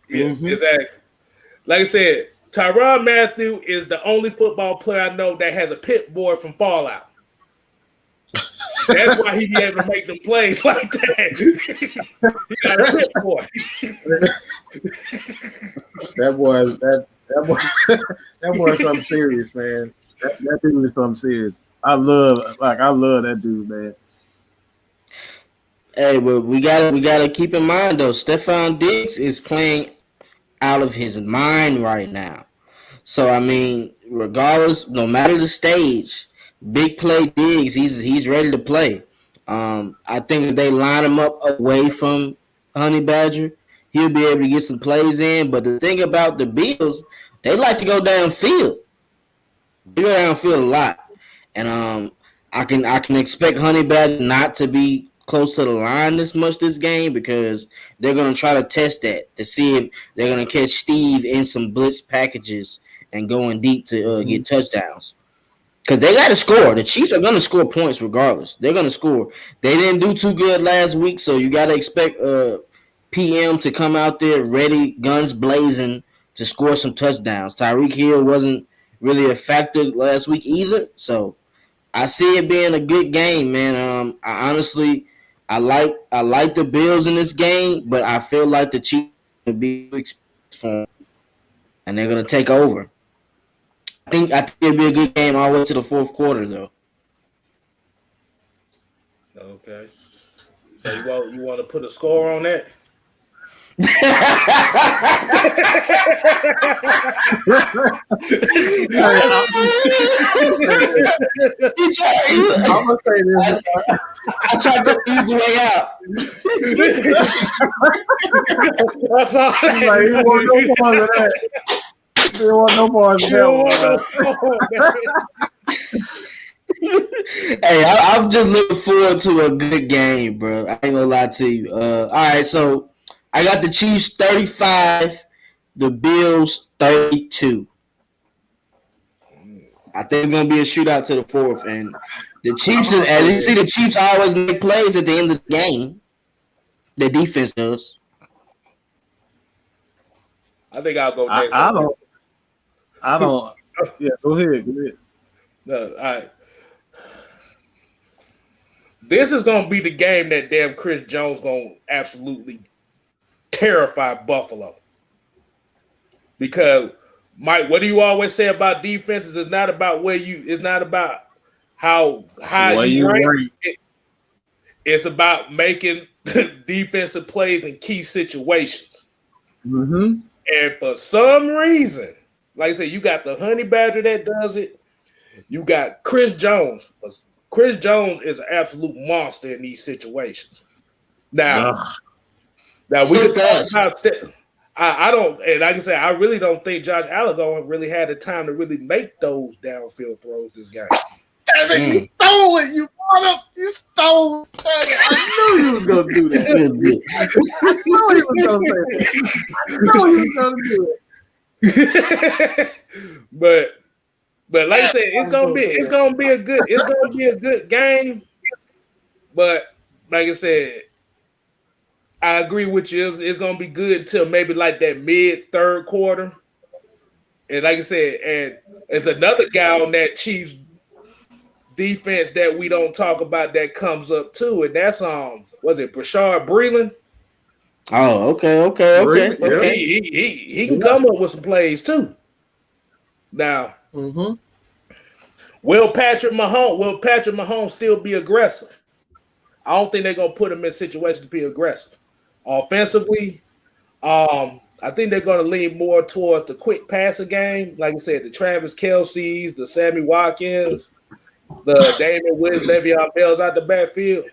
Yeah, exactly. Like I said, Tyrann Mathieu is the only football player I know that has a pit boy from Fallout. That's why he be able to make them plays like that. He got a pit boy. That boy is something serious, man. That dude is something serious. I love that dude, man. Hey, but we gotta keep in mind though, Stephon Diggs is playing out of his mind right now. So I mean, regardless, no matter the stage, big play Diggs, he's ready to play. I think if they line him up away from Honey Badger, he'll be able to get some plays in. But the thing about the Bills, they like to go downfield. They go downfield a lot, and I can expect Honey Badger not to be close to the line this much this game because they're going to try to test that to see if they're going to catch Steve in some blitz packages and going deep to get touchdowns. Because they got to score. The Chiefs are going to score points regardless. They're going to score. They didn't do too good last week, so you got to expect PM to come out there ready, guns blazing, to score some touchdowns. Tyreek Hill wasn't really a factor last week either, so I see it being a good game, man. I like the Bills in this game, but I feel like the Chiefs will be exposed for them, and they're gonna take over. I think it'll be a good game all the way to the fourth quarter, though. Okay. So you want to put a score on that? I'm gonna say this. I tried to ease the way out. That's all. Like, he want no part of that. He want no part of that. Hey, I'm just looking forward to a good game, bro. I ain't gonna lie to you. All right, so I got the Chiefs 35, the Bills 32. I think it's gonna be a shootout to the fourth, and the Chiefs. As you see, the Chiefs always make plays at the end of the game. The defense does. I think I'll go next. I don't. Yeah, go ahead. No, all right. This is gonna be the game that damn Chris Jones gonna absolutely terrify Buffalo. Because Mike, what do you always say about defenses? It's not about it's not about how high you rank. It's about making defensive plays in key situations. Mm-hmm. And for some reason, like I said, you got the Honey Badger that does it. You got Chris Jones. Chris Jones is an absolute monster in these situations. Now we can talk about I don't, and like I said, I really don't think Josh Allen really had the time to really make those downfield throws this game. Damn it, you stole it. You brought up. You stole it. I knew you was going to do that. I knew he was going to say that. I knew he was going to do it. But like I said, it's gonna be a good game. But like I said, I agree with you. It's gonna be good until maybe like that mid third quarter. And like I said, and there's another guy on that Chiefs defense that we don't talk about that comes up too, and that's was it Brashard Breeland? Oh, okay. He can come up with some plays too. Now, will Patrick Mahomes still be aggressive? I don't think they're gonna put him in situations to be aggressive. Offensively, I think they're gonna lean more towards the quick passing game. Like I said, the Travis Kelsey's, the Sammy Watkins, the Damon Williams, Le'Veon Bell's out the backfield.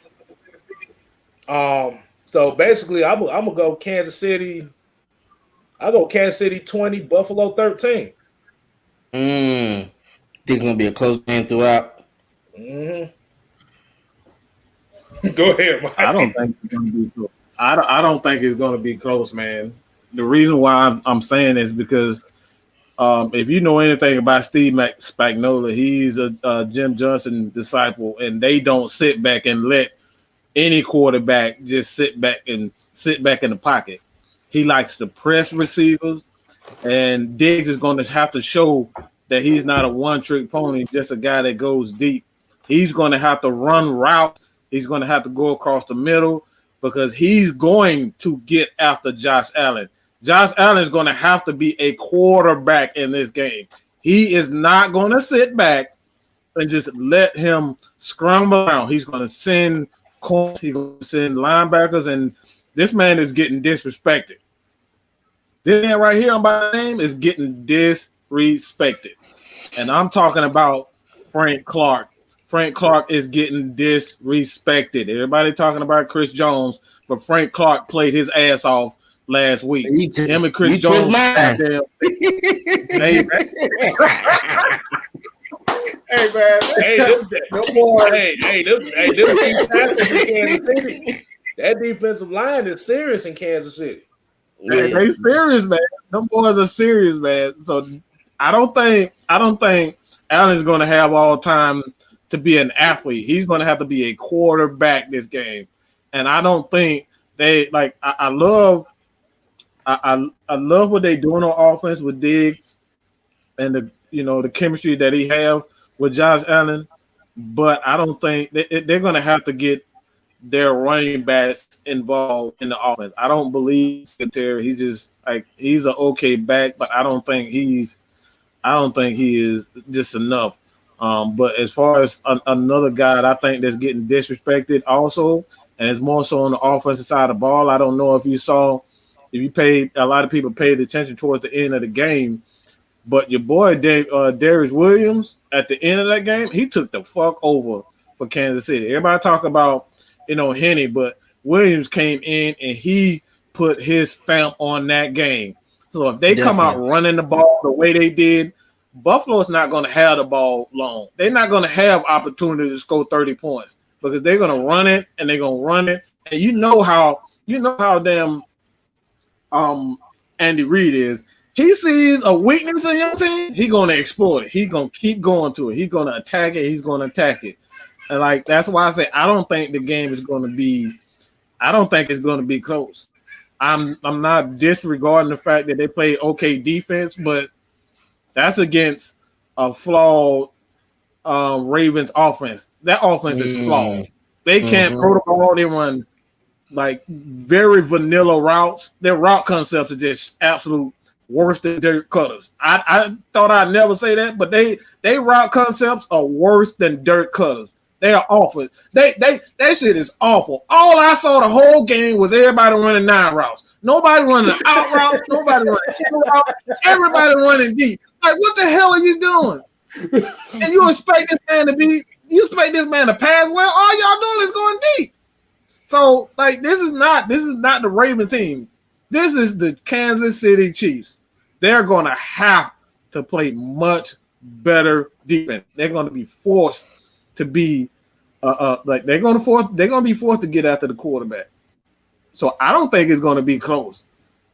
So basically, I'm gonna go Kansas City. I go Kansas City 20, Buffalo 13. Think it's gonna be a close game throughout. Go ahead, Mike. I don't think it's gonna be close. I don't think it's gonna be close, man. The reason why I'm saying is because if you know anything about Steve Spagnuolo, he's a Jim Johnson disciple, and they don't sit back and let any quarterback just sit back in the pocket. He likes to press receivers. And Diggs is going to have to show that he's not a one-trick pony, just a guy that goes deep. He's going to have to run routes. He's going to have to go across the middle because he's going to get after Josh Allen. Josh Allen is going to have to be a quarterback in this game. He is not going to sit back and just let him scramble around. He's going to send corners, he's going to send linebackers, and this man is getting disrespected. This man right here on my name is getting disrespected. And I'm talking about Frank Clark. Frank Clark is getting disrespected. Everybody talking about Chris Jones, but Frank Clark played his ass off last week. Him and Chris Jones. Hey, man. Hey, that defensive line is serious in Kansas City. They serious, man. Them boys are serious, man. So I don't think Allen's going to have all time to be an athlete. He's going to have to be a quarterback this game, and I don't think they like. I love what they doing on offense with Diggs and the chemistry that he have with Josh Allen, but I don't think they're going to have to get their running backs involved in the offense. I don't believe Singletary. He's an okay back, but I don't think he is just enough. But as far as another guy, I think that's getting disrespected also, and it's more so on the offensive side of the ball. I don't know if you paid a lot of people paid attention towards the end of the game, but your boy Darius Williams at the end of that game, he took the fuck over for Kansas City. Everybody talk about Henny, but Williams came in and he put his stamp on that game. So if they come out running the ball the way they did, Buffalo's not going to have the ball long. They're not going to have opportunity to score 30 points because they're going to run it and they're going to run it. And you know how damn Andy Reid is. He sees a weakness in your team, he's going to exploit it. He's going to keep going to it. He's going to attack it. He's going to attack it. And that's why I say I don't think the game is going to be. I don't think it's going to be close. I'm not disregarding the fact that they play okay defense, but that's against a flawed Ravens offense. That offense is flawed. They can't throw the ball. They run like very vanilla routes. Their route concepts are just absolute worse than Dirk Cutters. I thought I'd never say that, but they route concepts are worse than Dirk Cutters. They are awful. That shit is awful. All I saw the whole game was everybody running 9 routes. Nobody running an out route. Nobody running a route. Everybody running deep. Like, what the hell are you doing? And you expect this man to pass well? All y'all doing is going deep. So, this is not the Raven team. This is the Kansas City Chiefs. They're going to have to play much better defense. They're going to be forced to be they're going to be forced to get after the quarterback. So I don't think it's going to be close.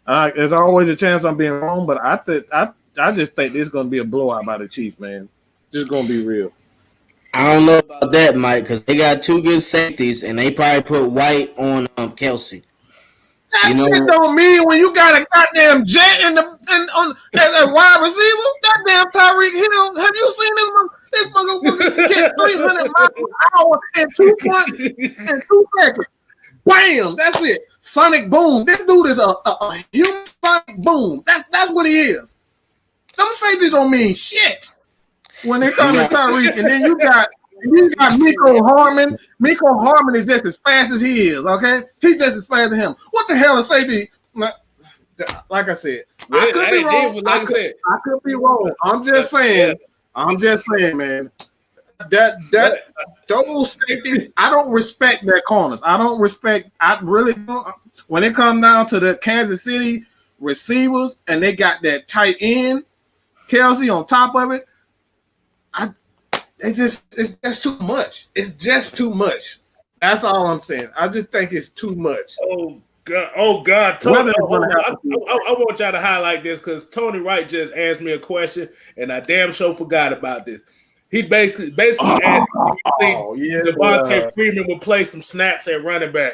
There's always a chance I'm being wrong, but I just think this is going to be a blowout by the Chiefs, man. Just going to be real. I don't know about that, Mike, because they got 2 good safeties, and they probably put White on Kelsey. That shit don't mean when you got a goddamn jet as a wide receiver. That damn Tyreek Hill. Have you seen this one? This motherfucker get 300 miles an hour in 2 seconds. Bam! That's it. Sonic boom. This dude is a human sonic boom. That's what he is. Them safeties don't mean shit when they come to Tyreek. And then you got Mecole Hardman. Mecole Hardman is just as fast as he is. Okay, he's just as fast as him. What the hell is safety? Like I said, I could be wrong. I could be wrong. I'm just saying, man. That those safeties, I don't respect their corners. I really don't. When it comes down to the Kansas City receivers and they got that tight end, Kelsey on top of it, it's just too much. It's just too much. That's all I'm saying. I just think it's too much. Oh God! Tony, I want y'all to highlight this because Tony Wright just asked me a question, and I damn sure forgot about this. He basically asked me if Devontae Freeman would play some snaps at running back.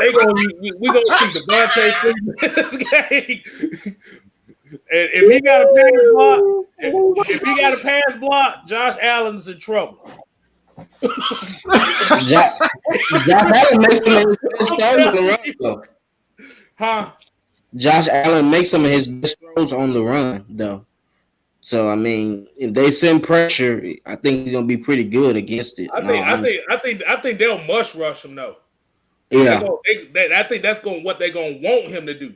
We're gonna see Devontae Freeman in this game. if he got a pass block, if he got a pass block, Josh Allen's in trouble. Josh Allen makes some of his best throws on the run, though. Huh? Josh Allen makes some of his best throws on the run, though. So I mean, if they send pressure, I think he's gonna be pretty good against it. I think they'll mush rush him though. Yeah, I think that's what they're gonna want him to do.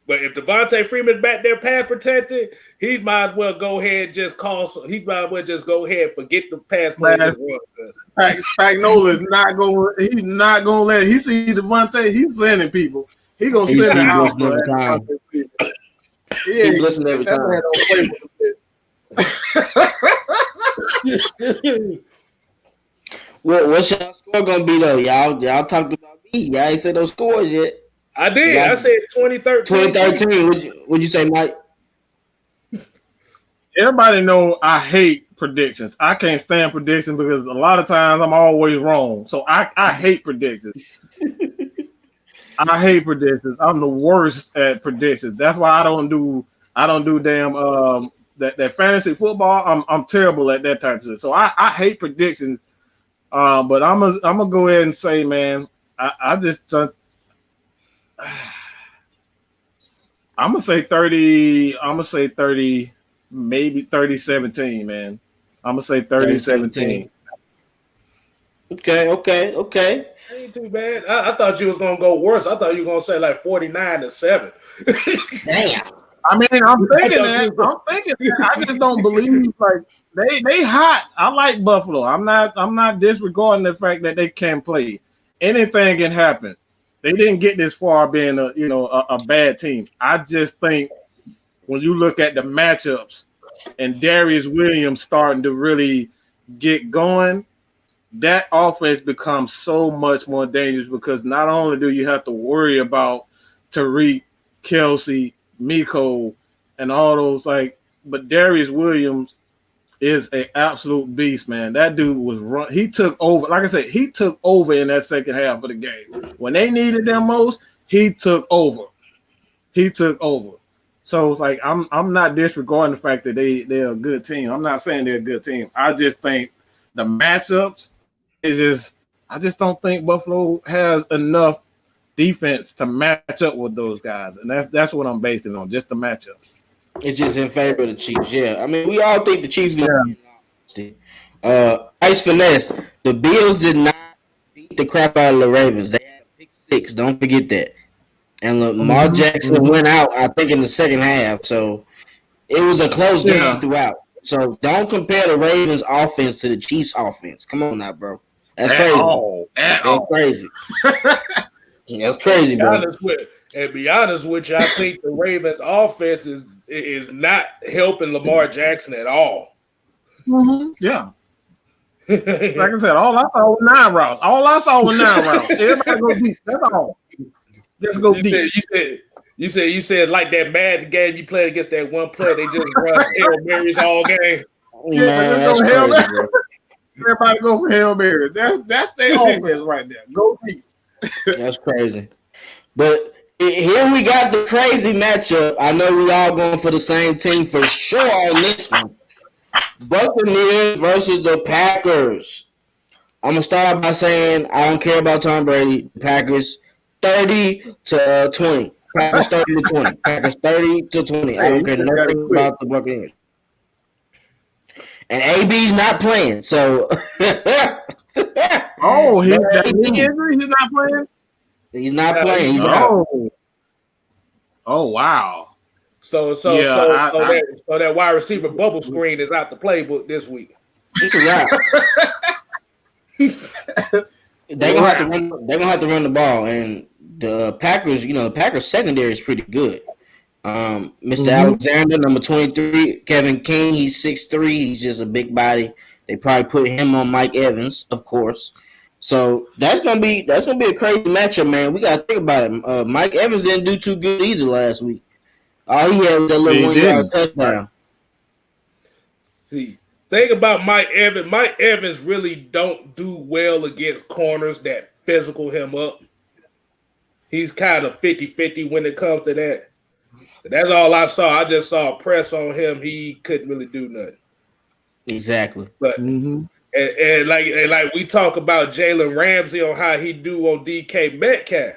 But if Devontae Freeman back there pass protected, he might as well go ahead and just he might as well just go ahead and forget the pass play. Spagnuolo is not going. He's not going to let. He sees Devontae. He's sending people. He's gonna send it out. Every time. Yeah, He's listening every time. What's your score gonna be though? Y'all talked about me. Y'all ain't said those scores yet. I did. I said 2013. 2013. What'd you say, Mike? Everybody know I hate predictions. I can't stand predictions because a lot of times I'm always wrong. So I hate predictions. I hate predictions. I'm the worst at predictions. That's why I don't do damn that fantasy football. I'm terrible at that type of stuff. So I hate predictions. But I'm gonna go ahead and say, man, I'm gonna say 30. I'm gonna say 30, maybe 30-17, man. I'm gonna say 30-17. Okay. Ain't too bad. I thought you was gonna go worse. I thought you were gonna say like 49-7. Damn. I mean, I'm thinking that. I just don't believe like they hot. I like Buffalo. I'm not disregarding the fact that they can play. Anything can happen. They didn't get this far being a bad team. I just think when you look at the matchups and Darius Williams starting to really get going, that offense becomes so much more dangerous because not only do you have to worry about Tariq, Kelsey, Miko, and all those but Darius Williams is an absolute beast, man. That dude was run. He took over. Like I said, he took over in that second half of the game. When they needed them most, he took over. So it's like I'm not disregarding the fact that they're a good team. I'm not saying they're a good team. I just think the matchups I just don't think Buffalo has enough defense to match up with those guys, and that's what I'm basing on, just the matchups. It's just in favor of the Chiefs. Yeah, I mean, we all think the Chiefs gonna be. Ice finesse. The Bills did not beat the crap out of the Ravens. They had a pick 6. Don't forget that. And Lamar Jackson went out, I think, in the second half. So it was a close game throughout. So don't compare the Ravens offense to the Chiefs offense. Come on now, bro. That's crazy. That's crazy. That's crazy, bro. Be honest with you, I think the Ravens offense is not helping Lamar Jackson at all. Mm-hmm. Yeah. Like I said, all I saw was 9 rounds. Everybody go deep. That's all. Just go deep. You said like that Madden game you played against that one player, they just run Hail Marys all game. Man, that's crazy, bro. Everybody go for Hail Mary. That's their offense right there. Go deep. That's crazy. But here we got the crazy matchup. I know we all going for the same team for sure on this one. Buccaneers versus the Packers. I'm gonna start out by saying I don't care about Tom Brady. Packers 30-20. Packers 30-20. Packers 30-20. I don't care nothing about the Buccaneers. And AB's not playing, so. Oh, he's not playing. He's not playing. He's out. Oh, wow. So that wide receiver bubble screen is out the playbook this week. It's a wrap. They're gonna have to run the ball, and the Packers, the Packers secondary is pretty good. Mr. Alexander, number 23, Kevin King, he's 6'3", he's just a big body. They probably put him on Mike Evans, of course. So that's gonna be a crazy matchup, man. We gotta think about it. Mike Evans didn't do too good either last week. All he had was that little 1-yard touchdown. See, think about Mike Evans. Mike Evans really don't do well against corners that physical him up. He's kind of 50-50 when it comes to that. That's all I saw. I just saw a press on him. He couldn't really do nothing. Exactly. But and like we talk about Jalen Ramsey on how he do on DK Metcalf.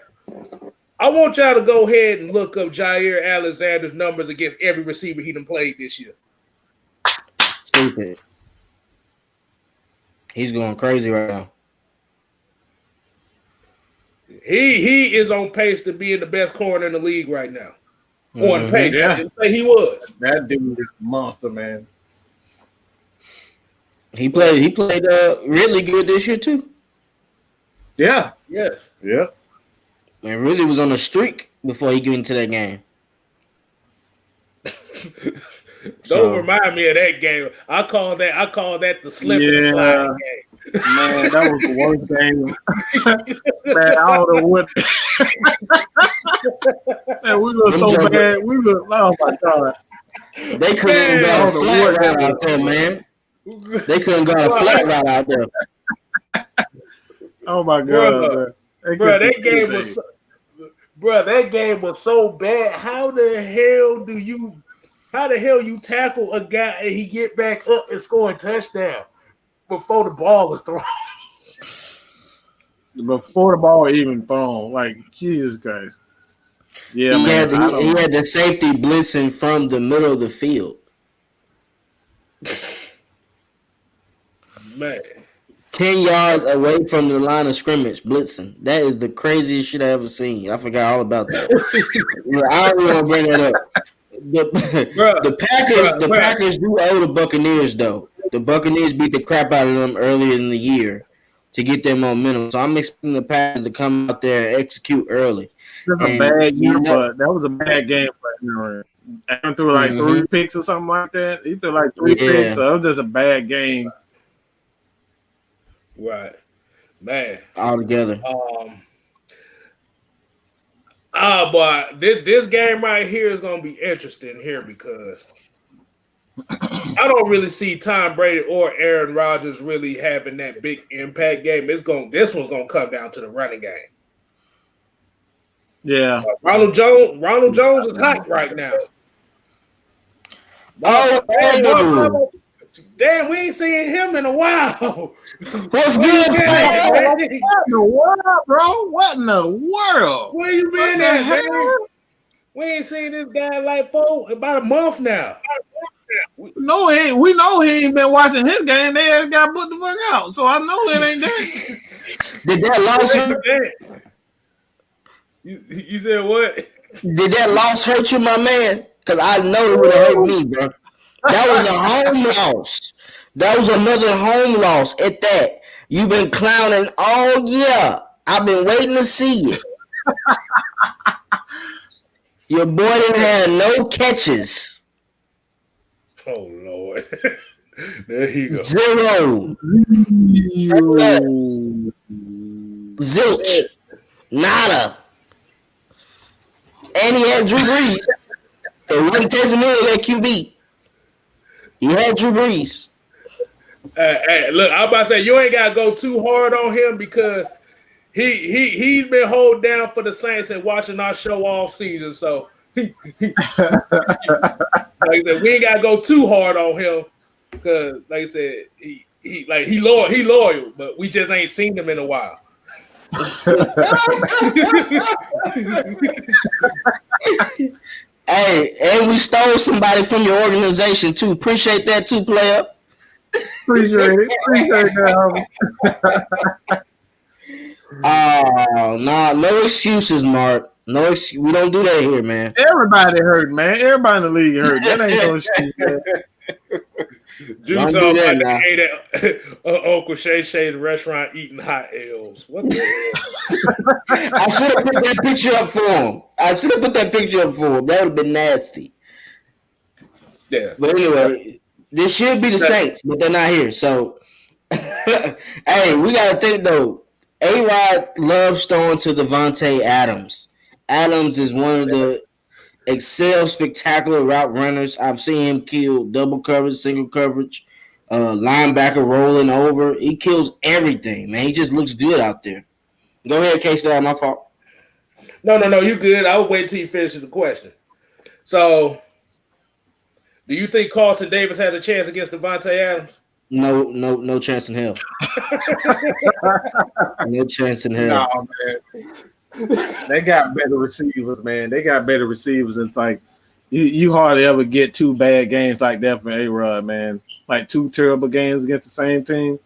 I want y'all to go ahead and look up Jair Alexander's numbers against every receiver he done played this year. Stupid. He's going crazy right now. He is on pace to be in the best corner in the league right now. On pace. Yeah. I didn't say he was. That dude is a monster, man. He played really good this year too. Yeah. Yes. Yeah. And really was on a streak before he got into that game. Don't remind me of that game. I call that the slip and slide game. Man, that was the worst game. Man, I don't know what. Man, we look so bad. We look. Oh my god. They couldn't go a flat route out there, man. They couldn't go a flat route out there. Oh my god, bro, that game was so bad. How the hell you tackle a guy and he get back up and score a touchdown before the ball was thrown? Before the ball even thrown, like Jesus Christ. Yeah, he man. Had the safety blitzing from the middle of the field. Man. 10 yards away from the line of scrimmage, blitzing. That is the craziest shit I ever seen. I forgot all about that. I don't want to bring that up. The Packers do owe the Buccaneers, though. The Buccaneers beat the crap out of them earlier in the year to get their momentum. So I'm expecting the Packers to come out there and execute early. That was a bad year, but that was a bad game for him. Aaron threw like 3 picks or something like that. He threw like 3 picks, so it was just a bad game. Right, man. Altogether. Boy, this game right here is gonna be interesting here because I don't really see Tom Brady or Aaron Rodgers really having that big impact game. This one's gonna come down to the running game. Yeah, Ronald Jones is hot right now. Oh, damn, we ain't seen him in a while. What's good, man? What in the world, bro? What in the world? Where you been at, man? We ain't seen this guy like for about a month now. No, we know he ain't been watching his game. They just got put the fuck out. So I know it ain't that. Did that loss hurt? You said what? Did that loss hurt you, my man? Because I know it would have hurt me, bro. That was a home loss. That was another home loss at that. You've been clowning all year. I've been waiting to see it. Your boy didn't have no catches. Oh, Lord. There you go. Zero. Zilch. Nada. And he had Drew Brees. It wasn't Taysom Hill at QB. He had Drew Brees. Hey, look, I'm about to say you ain't gotta go too hard on him because he's been holding down for the Saints and watching our show all season. So like I said, we ain't gotta go too hard on him because, like I said, he loyal, but we just ain't seen him in a while. Hey, and we stole somebody from your organization too. Appreciate that too, player. Appreciate that. Oh, no excuses, Mark. No excuse. We don't do that here, man. Everybody hurt, man. Everybody in the league hurt. That ain't no excuse, man. Drew talking about ate at Uncle Shay Shay's restaurant eating hot L's. What the hell? I should have put that picture up for him. That would have been nasty. Yeah. But anyway, this should be the Saints, but they're not here. So, hey, we got to think, though. A-Rod loves throwing to Devontae Adams. Adams is one of the spectacular route runners. I've seen him kill double coverage, single coverage, linebacker rolling over. He kills everything, man. He just looks good out there. Go ahead, Kstlyz. My fault. No, you good. I will wait till you finish the question. So, do you think Carlton Davis has a chance against Devontae Adams? No chance in hell. No chance in hell. No, man. They got better receivers, man. They got better receivers. It's like you hardly ever get two bad games like that for A-Rod, man. Like two terrible games against the same team.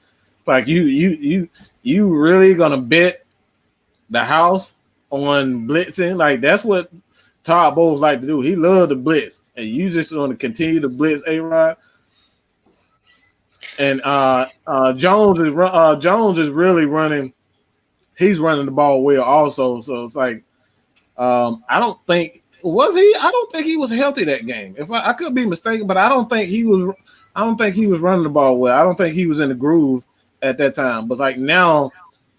Like you really gonna bet the house on blitzing? Like that's what Todd Bowles like to do. He loved the blitz, and you just want to continue to blitz A-Rod. And Jones is really running. He's running the ball well also. So it's like I don't think he was healthy that game. If I could be mistaken, but I don't think he was running the ball well. I don't think he was in the groove at that time. But like now,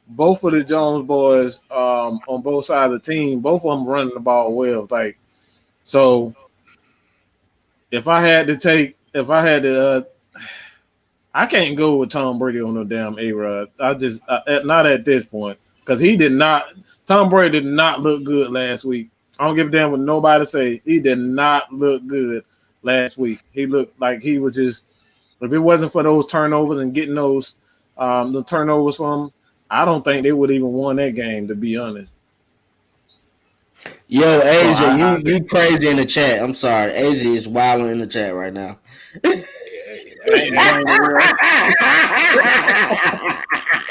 both of the Jones boys on both sides of the team, both of them running the ball well. Like so, if I had to, I can't go with Tom Brady on no damn A-Rod. Not at this point because Tom Brady did not look good last week. I don't give a damn what nobody say. He did not look good last week. He looked like he was just. If it wasn't for those turnovers and getting those the turnovers from him, I don't think they would even won that game. To be honest. Yo, Asia, you crazy in the chat. I'm sorry, Asia is wilding in the chat right now.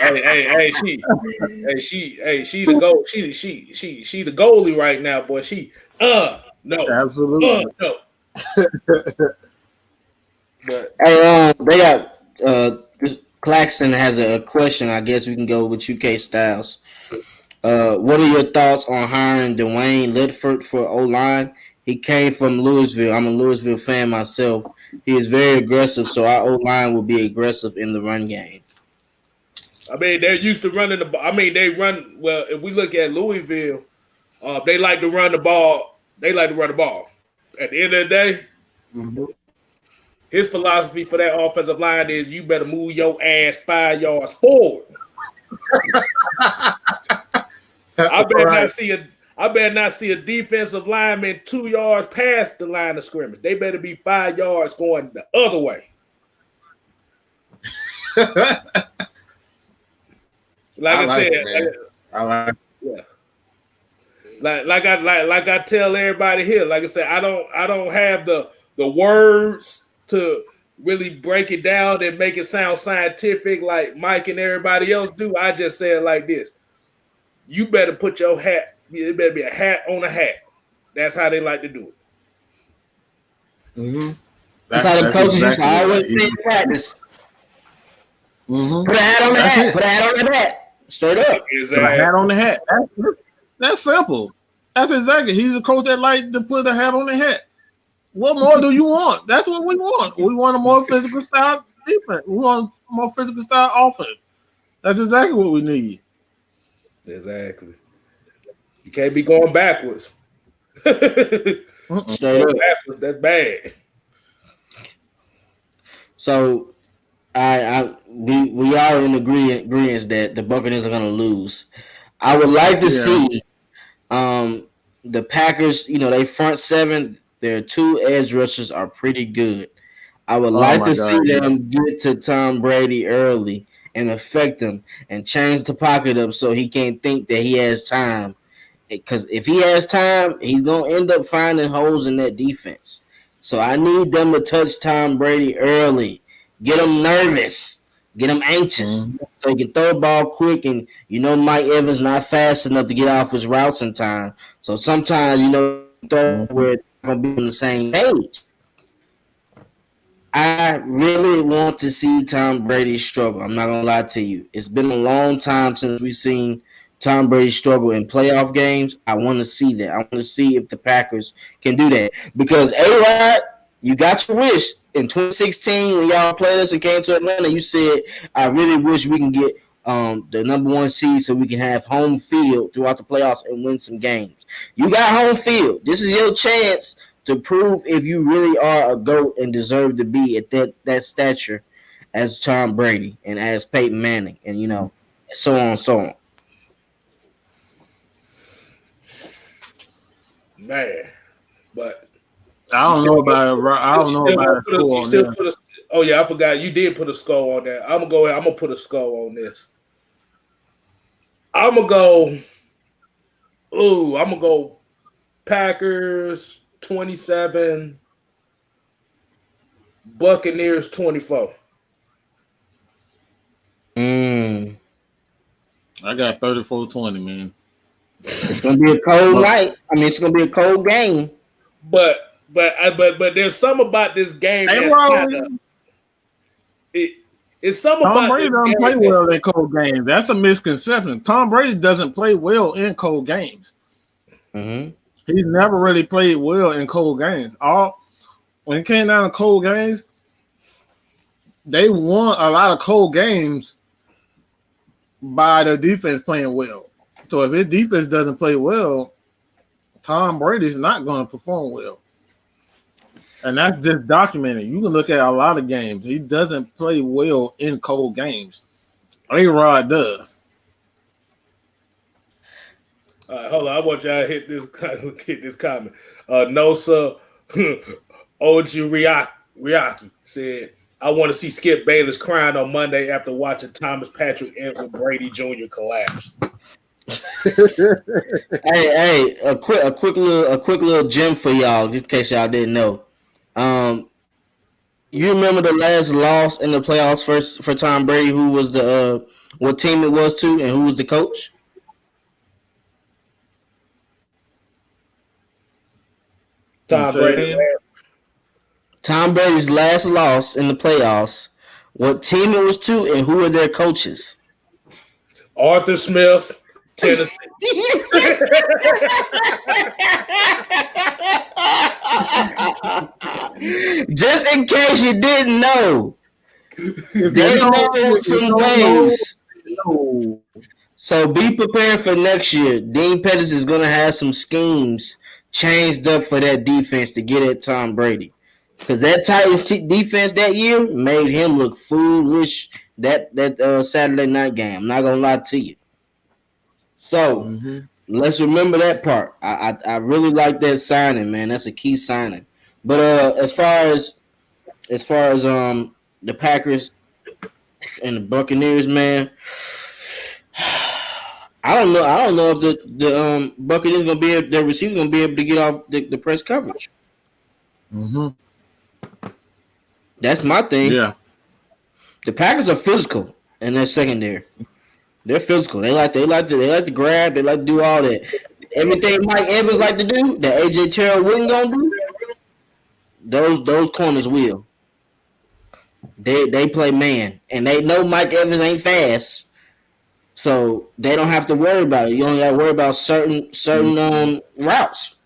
Hey, she the goal. She the goalie right now, boy. No, absolutely no. But hey, they got this Claxton has a question. I guess we can go with you, Kstlyz. What are your thoughts on hiring Dwayne Ledford for O-line? He came from Louisville. I'm a Louisville fan myself. He is very aggressive, so our O-line will be aggressive in the run game. I mean, they're used to running the ball. I mean, they run well. If we look at Louisville, they like to run the ball. They like to run the ball. At the end of the day, his philosophy for that offensive line is you better move your ass 5 yards forward. I better not see a defensive lineman 2 yards past the line of scrimmage. They better be 5 yards going the other way. Like I said, like I tell everybody here. Like I said, I don't have the words to really break it down and make it sound scientific like Mike and everybody else do. I just say it like this. You better put your hat. It better be a hat on a hat. That's how they like to do it. Mm-hmm. That's how the coaches used to always say in practice. Mm-hmm. Put a hat on the hat. Put a hat on the hat. Straight up. Exactly. Put a hat on the hat. That's simple. That's exactly. He's a coach that like to put a hat on the hat. What more do you want? That's what we want. We want a more physical style defense. We want a more physical style offense. That's exactly what we need. Exactly. You can't be going backwards. Straight up. Backwards, that's bad. So we are in agreement that the Buccaneers are going to lose. I would like to see the Packers. You know, they front seven. Their 2 edge rushers are pretty good. I would like to see them get to Tom Brady early and affect him and change the pocket up so he can't think that he has time. Because if he has time, he's going to end up finding holes in that defense. So I need them to touch Tom Brady early. Get him nervous. Get him anxious. So he can throw the ball quick. And, Mike Evans not fast enough to get off his routes in time. So sometimes, throw where they're going to be on the same page. I really want to see Tom Brady struggle. I'm not going to lie to you. It's been a long time since we've seen Tom Brady struggle in playoff games. I want to see that. I want to see if the Packers can do that. Because, A-Rod, you got your wish. In 2016, when y'all played us and came to Atlanta, you said, I really wish we can get the number 1 seed so we can have home field throughout the playoffs and win some games. You got home field. This is your chance to prove if you really are a GOAT and deserve to be at that stature as Tom Brady and as Peyton Manning and, so on and so on. Man, but I don't know about it. I don't know about the score on there. Oh yeah, I forgot you did put a score on that. I'm gonna go ahead. I'm gonna put a score on this. I'm gonna go. Ooh, I'm gonna go. Packers 27, Buccaneers 24. Mm. I got 34-20, man. It's gonna be a cold night. I mean, it's gonna be a cold game. But there's something about this game that's kind of it's something Tom about Brady this doesn't game play well in cold games. That's a misconception. Tom Brady doesn't play well in cold games. Mm-hmm. He's never really played well in cold games. When it came down to cold games, they won a lot of cold games by the defense playing well. So if his defense doesn't play well, Tom Brady's not going to perform well. And that's just documented. You can look at a lot of games. He doesn't play well in cold games. A-Rod does. Hold on, I want y'all to hit this comment. Nosa Oji Riaki said, I want to see Skip Bayless crying on Monday after watching Thomas Patrick and Brady Jr. collapse. Hey, a quick little gem for y'all, in case y'all didn't know. You remember the last loss in the playoffs for Tom Brady? Who was the what team it was to, and who was the coach? Tom Brady. Tom Brady's last loss in the playoffs. What team it was to, and who are their coaches? Arthur Smith, Tennessee. Just in case you didn't know, they know some games. So be prepared for next year. Dean Pettis is going to have some schemes changed up for that defense to get at Tom Brady. Because that Titans defense that year made him look foolish that Saturday night game. I'm not going to lie to you. So let's remember that part. I really like that signing, man. That's a key signing. But as far as the Packers and the Buccaneers, man, I don't know if the Buccaneers gonna be their receiver gonna be able to get off the press coverage. Mm-hmm. That's my thing. Yeah. The Packers are physical in their secondary. They're physical. They like to grab. They like to do all that. Everything Mike Evans like to do that AJ Terrell wouldn't gonna do. Those corners will. They play man, and they know Mike Evans ain't fast, so they don't have to worry about it. You only got to worry about certain routes.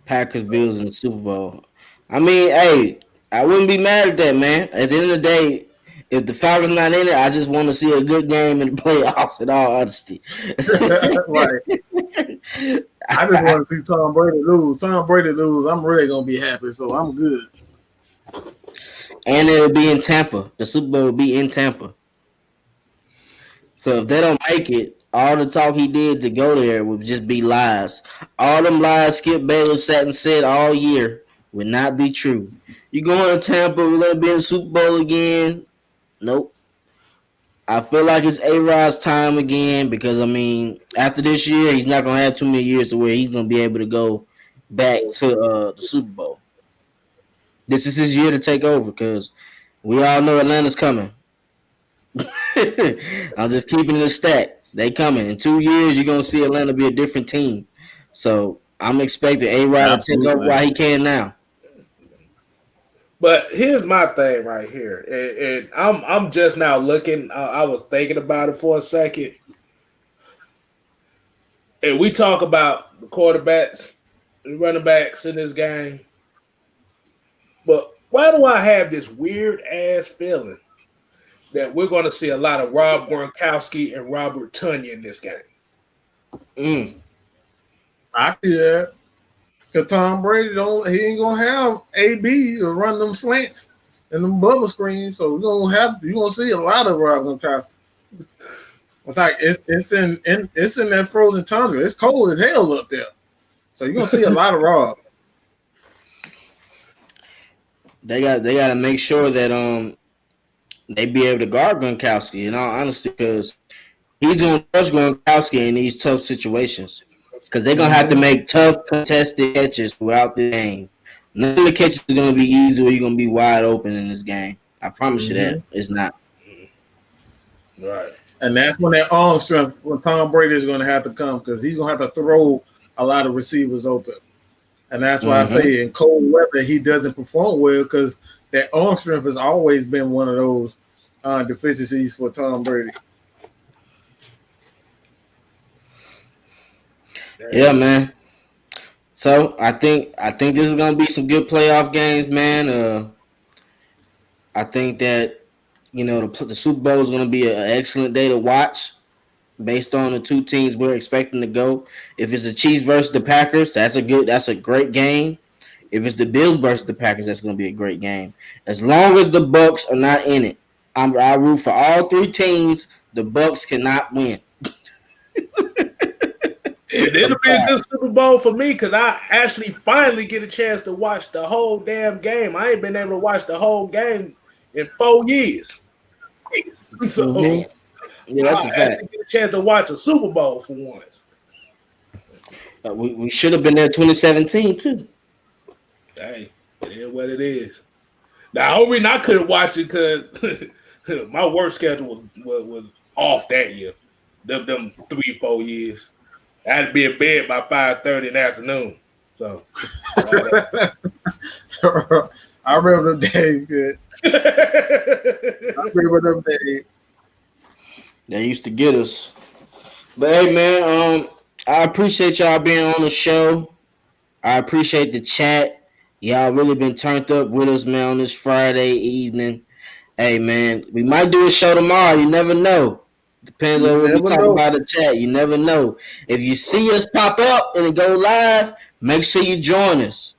Packers Bills in the Super Bowl. I mean, hey, I wouldn't be mad at that, man. At the end of the day, if the Falcons not in it, I just want to see a good game in the playoffs. In all honesty, right. I just want to see Tom Brady lose. I'm really gonna be happy, so I'm good. And it'll be in Tampa. The Super Bowl will be in Tampa. So if they don't make it, all the talk he did to go there would just be lies. All them lies Skip Bayless sat and said all year would not be true. You going to Tampa, we're gonna be in the Super Bowl again. Nope. I feel like it's A-Rod's time again because, I mean, after this year, he's not going to have too many years to where he's going to be able to go back to the Super Bowl. This is his year to take over because we all know Atlanta's coming. I'm just keeping it a stack. They coming. In 2 years, you're going to see Atlanta be a different team. So I'm expecting A-Rod to take over while he can now. But here's my thing right here, and I'm just now looking. I was thinking about it for a second, and we talk about the quarterbacks, the running backs in this game. But why do I have this weird ass feeling that we're going to see a lot of Rob Gronkowski and Robert Tonyan in this game? I see that. Because Tom Brady he ain't gonna have AB to run them slants and them bubble screens, so you're gonna see a lot of Rob Gronkowski. It's like it's in that frozen tundra. It's cold as hell up there, so you're gonna see a lot of Rob. They got to make sure that they be able to guard Gronkowski. In all honesty, because he's gonna trust Gronkowski in these tough situations. Because they're gonna have to make tough contested catches throughout the game. None of the catches are gonna be easy, or you're gonna be wide open in this game. I promise you that it's not. Right. And that's when that arm strength, when Tom Brady is going to have to come, because he's going to have to throw a lot of receivers open. And that's why I say in cold weather, he doesn't perform well, because that arm strength has always been one of those deficiencies for Tom Brady. Yeah, man. So I think this is gonna be some good playoff games, man. I think that the Super Bowl is gonna be an excellent day to watch, based on the two teams we're expecting to go. If it's the Chiefs versus the Packers, that's a great game. If it's the Bills versus the Packers, that's gonna be a great game. As long as the Bucks are not in it, I root for all three teams. The Bucks cannot win. It'll be a good Super Bowl for me because I actually finally get a chance to watch the whole damn game. I ain't been able to watch the whole game in 4 years. So yeah, that's a fact. Get a chance to watch a Super Bowl for once. We should have been there 2017 too. Hey, it is what it is. Now, the only reason I couldn't watch it because my work schedule was off that year. Them 3-4 years. I had to be in bed by 5:30 in the afternoon. So I remember them days good. I remember them days. They used to get us. But hey, man, I appreciate y'all being on the show. I appreciate the chat. Y'all really been turned up with us, man, on this Friday evening. Hey, man, we might do a show tomorrow. You never know. Depends on what we talk about the chat. You never know. If you see us pop up and it go live, make sure you join us.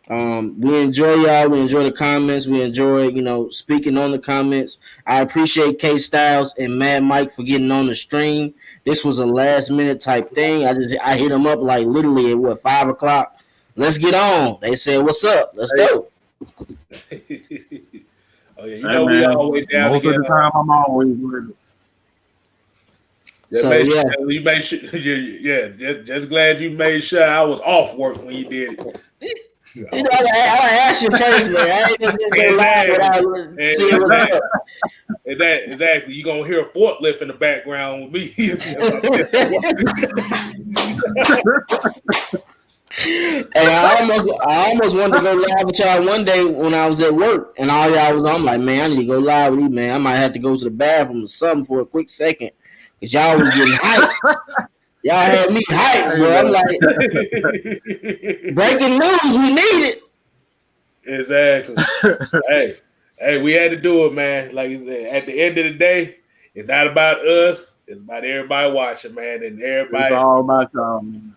We enjoy y'all. We enjoy the comments. We enjoy, speaking on the comments. I appreciate Kstlyz and Mad Mike for getting on the stream. This was a last minute type thing. I hit them up like literally at 5:00. Let's get on. They said, "What's up? Let's go." Oh yeah, we always down. Most of the time, I'm always with it. You made sure. Just glad you made sure I was off work when you did it. I asked you first, man. I ain't just gonna lie without seeing what's up. Exactly. You're gonna hear a forklift in the background with me. Hey, I almost wanted to go live with y'all one day when I was at work, and all y'all was on. I'm like, man, I need to go live with you, man. I might have to go to the bathroom or something for a quick second, because y'all was getting hyped. Y'all had me hyped, bro. I'm like, breaking news, we need it. Exactly. Hey, we had to do it, man. Like I said, at the end of the day, it's not about us. It's about everybody watching, man, and everybody. It's all about y'all, man.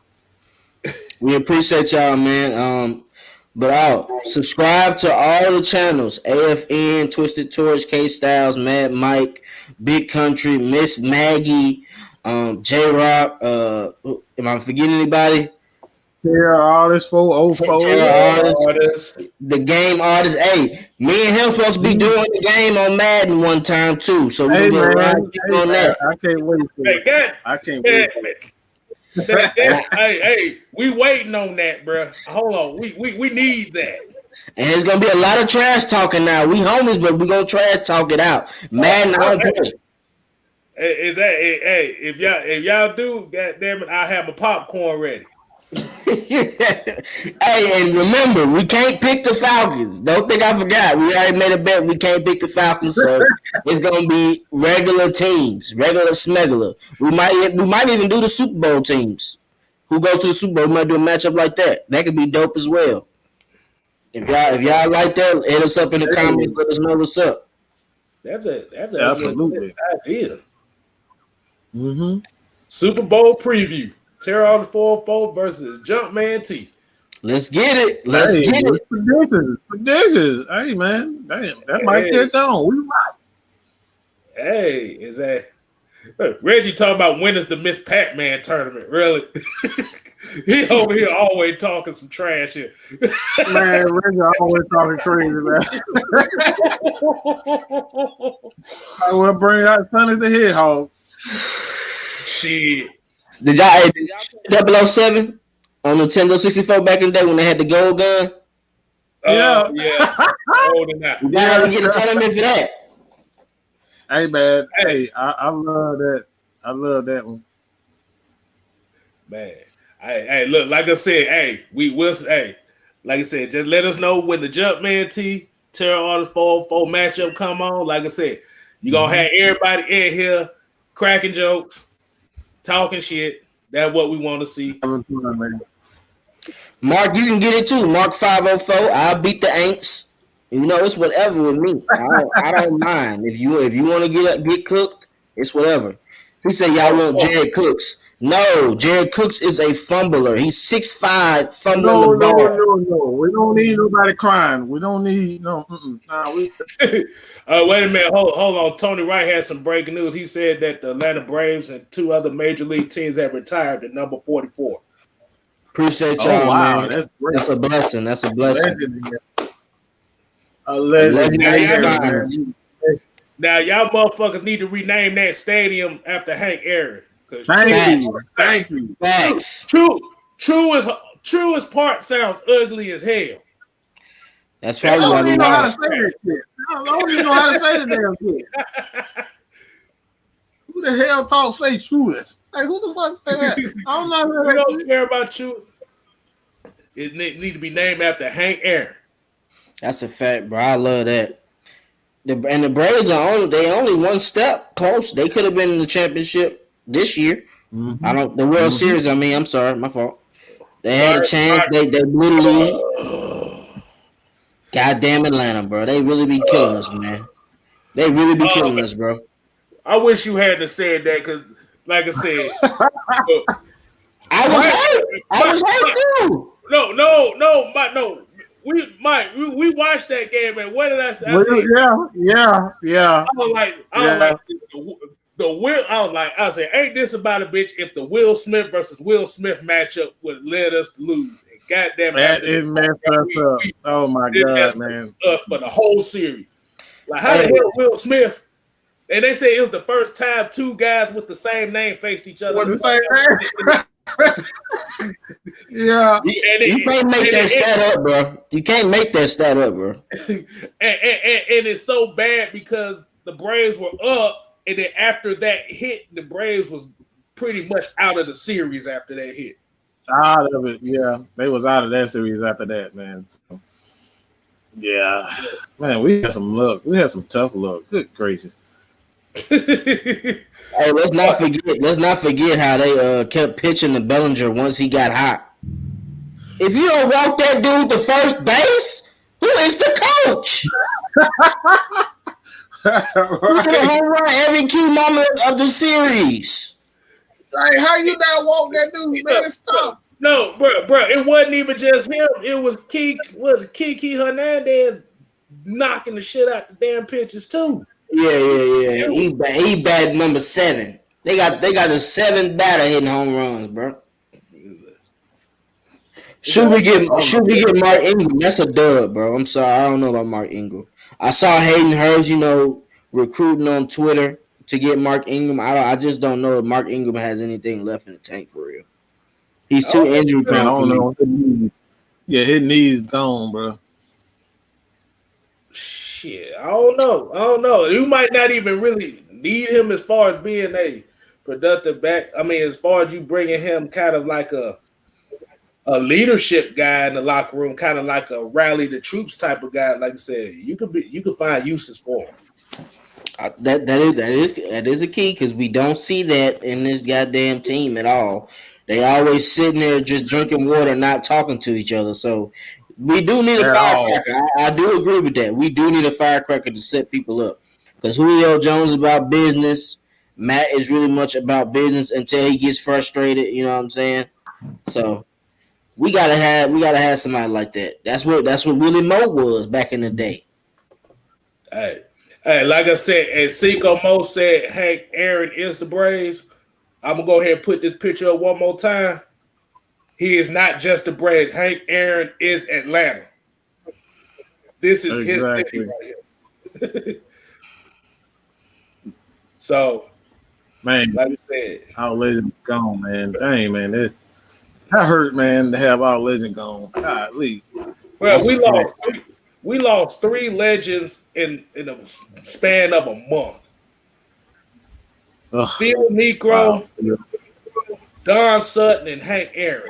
We appreciate y'all, man. But subscribe to all the channels: AFN, Twisted Torch, Kstlyz, Mad Mike, Big Country, Miss Maggie, J Rock. Am I forgetting anybody? Terror Artists, artists, the game artists. Hey, me and him supposed to be doing the game on Madden one time too. So we're gonna get on that. I can't wait for it. I can't wait for it. Hey, we waiting on that, bro. Hold on, we need that. And there's gonna be a lot of trash talking now. We homies, but we gonna trash talk it out. Madden, if y'all do, goddamn it, I have my popcorn ready. Hey, and remember, we can't pick the Falcons. Don't think I forgot. We already made a bet. We can't pick the Falcons, so it's gonna be regular teams, regular smegular. We might even do the Super Bowl teams who go to the Super Bowl. We might do a matchup like that. That could be dope as well. If y'all like that, hit us up in the comments. Let us know what's up. That's absolutely idea. Mm-hmm. Super Bowl preview. Terror on the 4-4 versus Jumpman T. Let's get it. Let's get it. Predictions. Hey, man. Damn, that might catch on. We right. Hey, is that? Reggie talking about when is the Miss Pac-Man tournament? Really? He over here always talking some trash here. Man, Reggie always talking crazy, man. I will bring out Sonny the Hedgehog. Shit. Did y'all 007 on Nintendo 64 back in the day when they had the gold gun? Yeah. Holding out. You gotta get a tournament for that. Hey, man. Hey, I love that. I love that one. Man. Hey, look, like I said, hey, we will. Hey, like I said, just let us know when the Jumpman T Terror Artist 404 matchup come on. Like I said, you're gonna have everybody in here cracking jokes, talking shit. That's what we want to see. Mark, you can get it too. Mark 504. I'll beat the Aints. You know, it's whatever with me. I don't mind. If you want to get cooked, it's whatever. He said y'all want Jared Cooks. No, Jared Cooks is a fumbler. He's 6'5", fumbling the ball. No. We don't need nobody crying. We don't need no. Wait a minute. Hold on. Tony Wright had some breaking news. He said that the Atlanta Braves and 2 other major league teams have retired at number 44. Appreciate y'all, wow, man. that's great. That's a blessing. That's a blessing. Now, y'all motherfuckers need to rename that stadium after Hank Aaron. Thank you. Facts. True as part sounds ugly as hell. That's probably I why don't we even know how to lost. say that shit. I don't even know how to say the damn shit. Who the hell say truest? Like, who the fuck say that? I don't know. We don't care about you. It need to be named after Hank Aaron. That's a fact, bro. I love that. And the Braves are only one step close. They could have been in the championship this year. Mm-hmm. The World Series. I mean, I'm sorry, my fault. They had a chance. They blew the lead. Goddamn Atlanta, bro. They really be killing us, man. They really be killing us, bro. I wish you hadn't said that because, like I said, I was hurt too. No. We watched that game, and what did I say? Yeah. I was like the Will. I said, ain't this about a bitch? If the Will Smith versus Will Smith matchup would led us to lose, and goddamn it messed us up. Oh my god, man! Us for the whole series. Like how the hell Will Smith? And they say it was the first time 2 guys with the same name faced each other. With the same name. Yeah. You can't make that stat up, bro. You can't make that stat up, bro. and it's so bad because the Braves were up, and then after that hit, the Braves was pretty much out of the series after that hit. Out of it, yeah. They was out of that series after that, man. So, yeah. Man, we had some luck. We had some tough luck. Good gracious. Hey, let's not forget how they kept pitching to Bellinger once he got hot. If you don't walk that dude to first base, who is the coach? Who did a home run every key moment of the series? Like, how you not walk that dude, man? Stop. No, bro, it wasn't even just him. It was Kiki Hernandez knocking the shit out the damn pitches too. Yeah. He batted number 7. They got a 7 batter hitting home runs, bro. Should we get Mark Ingram? That's a dub, bro. I'm sorry, I don't know about Mark Ingram. I saw Hayden Hurst, recruiting on Twitter to get Mark Ingram. I just don't know if Mark Ingram has anything left in the tank for real. He's too injury prone for me. Yeah, his knees gone, bro. Shit, I don't know. You might not even really need him as far as being a productive back. I mean, as far as you bringing him kind of like a leadership guy in the locker room, kind of like a rally the troops type of guy. Like I said, you could find uses for him. That is a key because we don't see that in this goddamn team at all. They always sitting there just drinking water, not talking to each other. So we do need a firecracker. I do agree with that. We do need a firecracker to set people up because Julio Jones is about business. Matt is really much about business until he gets frustrated. You know what I'm saying? So we gotta have somebody like that. That's what Willie Moe was back in the day. Hey, Hey, like I said, and Seiko Mo said Hank Aaron is the Braves. I'm gonna go ahead and put this picture up one more time. He is not just the Braves. Hank Aaron is Atlanta. This is his city right here. So, man, like I said, our legend gone, man. Dang, man, that hurt, man, to have our legend gone. Golly. Well, we lost three legends in a span of a month. Ugh. Phil Negro, Don Sutton, and Hank Aaron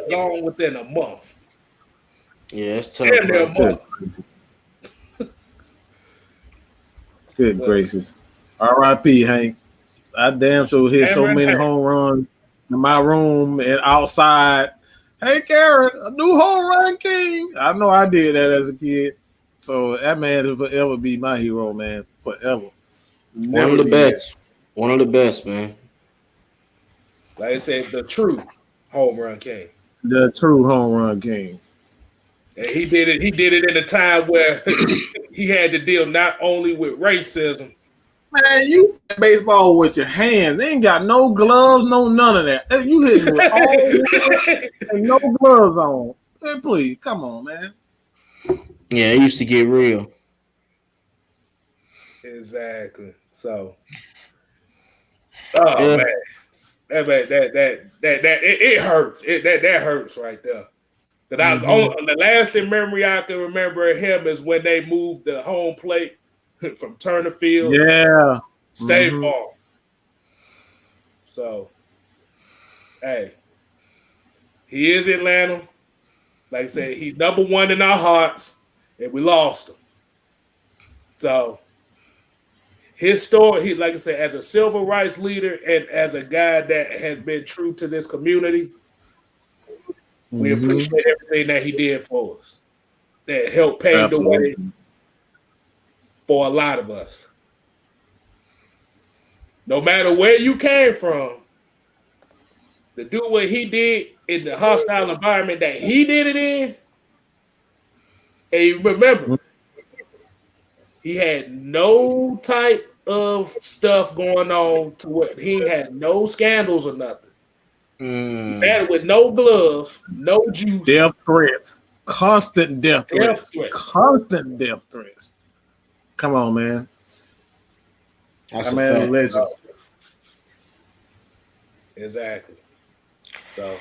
gone within a month. Yeah, it's tough. Damn near a month. Good gracious. R.I.P. Hank. I damn sure hit so many home runs in my room and outside. Hey, Karen, a new home run king. I know I did that as a kid. So that man will forever be my hero, man. Forever. One of the best. One of the best, man. Like I said, the true home run king. The true home run king. And he did it. He did it in a time where he had to deal not only with racism. Man, you play baseball with your hands. They ain't got no gloves, no none of that. You hitting with all and no gloves on. Man, please, come on, man. Yeah, it used to get real. Exactly. So, oh man, that it hurts. That hurts right there. The lasting memory I can remember of him is when they moved the home plate from Turner Field, State Farm. So, hey, he is Atlanta. Like I said, he's number one in our hearts, and we lost him. So, his story, like I said, as a civil rights leader and as a guy that has been true to this community, we appreciate everything that he did for us. That helped pave the way for a lot of us. No matter where you came from, to do what he did in the hostile environment that he did it in, and remember, he had no type of stuff going on to what he had no scandals or nothing. Battled with no gloves, no juice. Death threats. Constant death threats. Constant death threats. Come on, man. That's a man, legend. Exactly. So,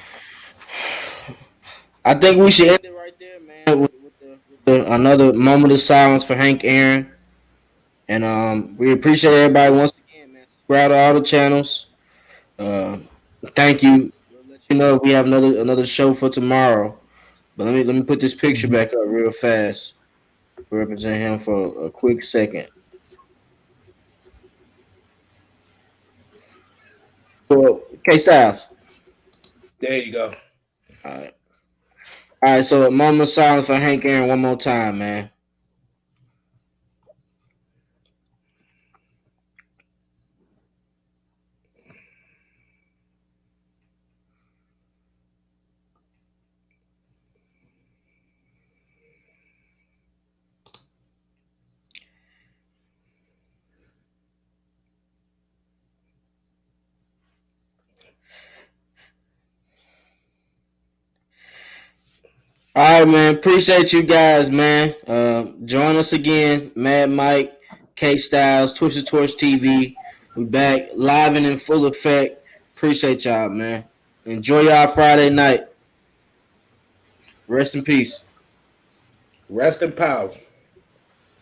I think we should end it right there, man, with another moment of silence for Hank Aaron. And we appreciate everybody once again, man. Subscribe to all the channels. Thank you. We'll let you know if we have another show for tomorrow. But let me put this picture back up real fast. Represent him for a quick second. So, Kstlyz. There you go. All right. So a moment of silence for Hank Aaron one more time, man. All right, man. Appreciate you guys, man. Join us again, Mad Mike, Kstlyz, Twitch the Torch TV. We back live and in full effect. Appreciate y'all, man. Enjoy y'all Friday night. Rest in peace. Rest in power.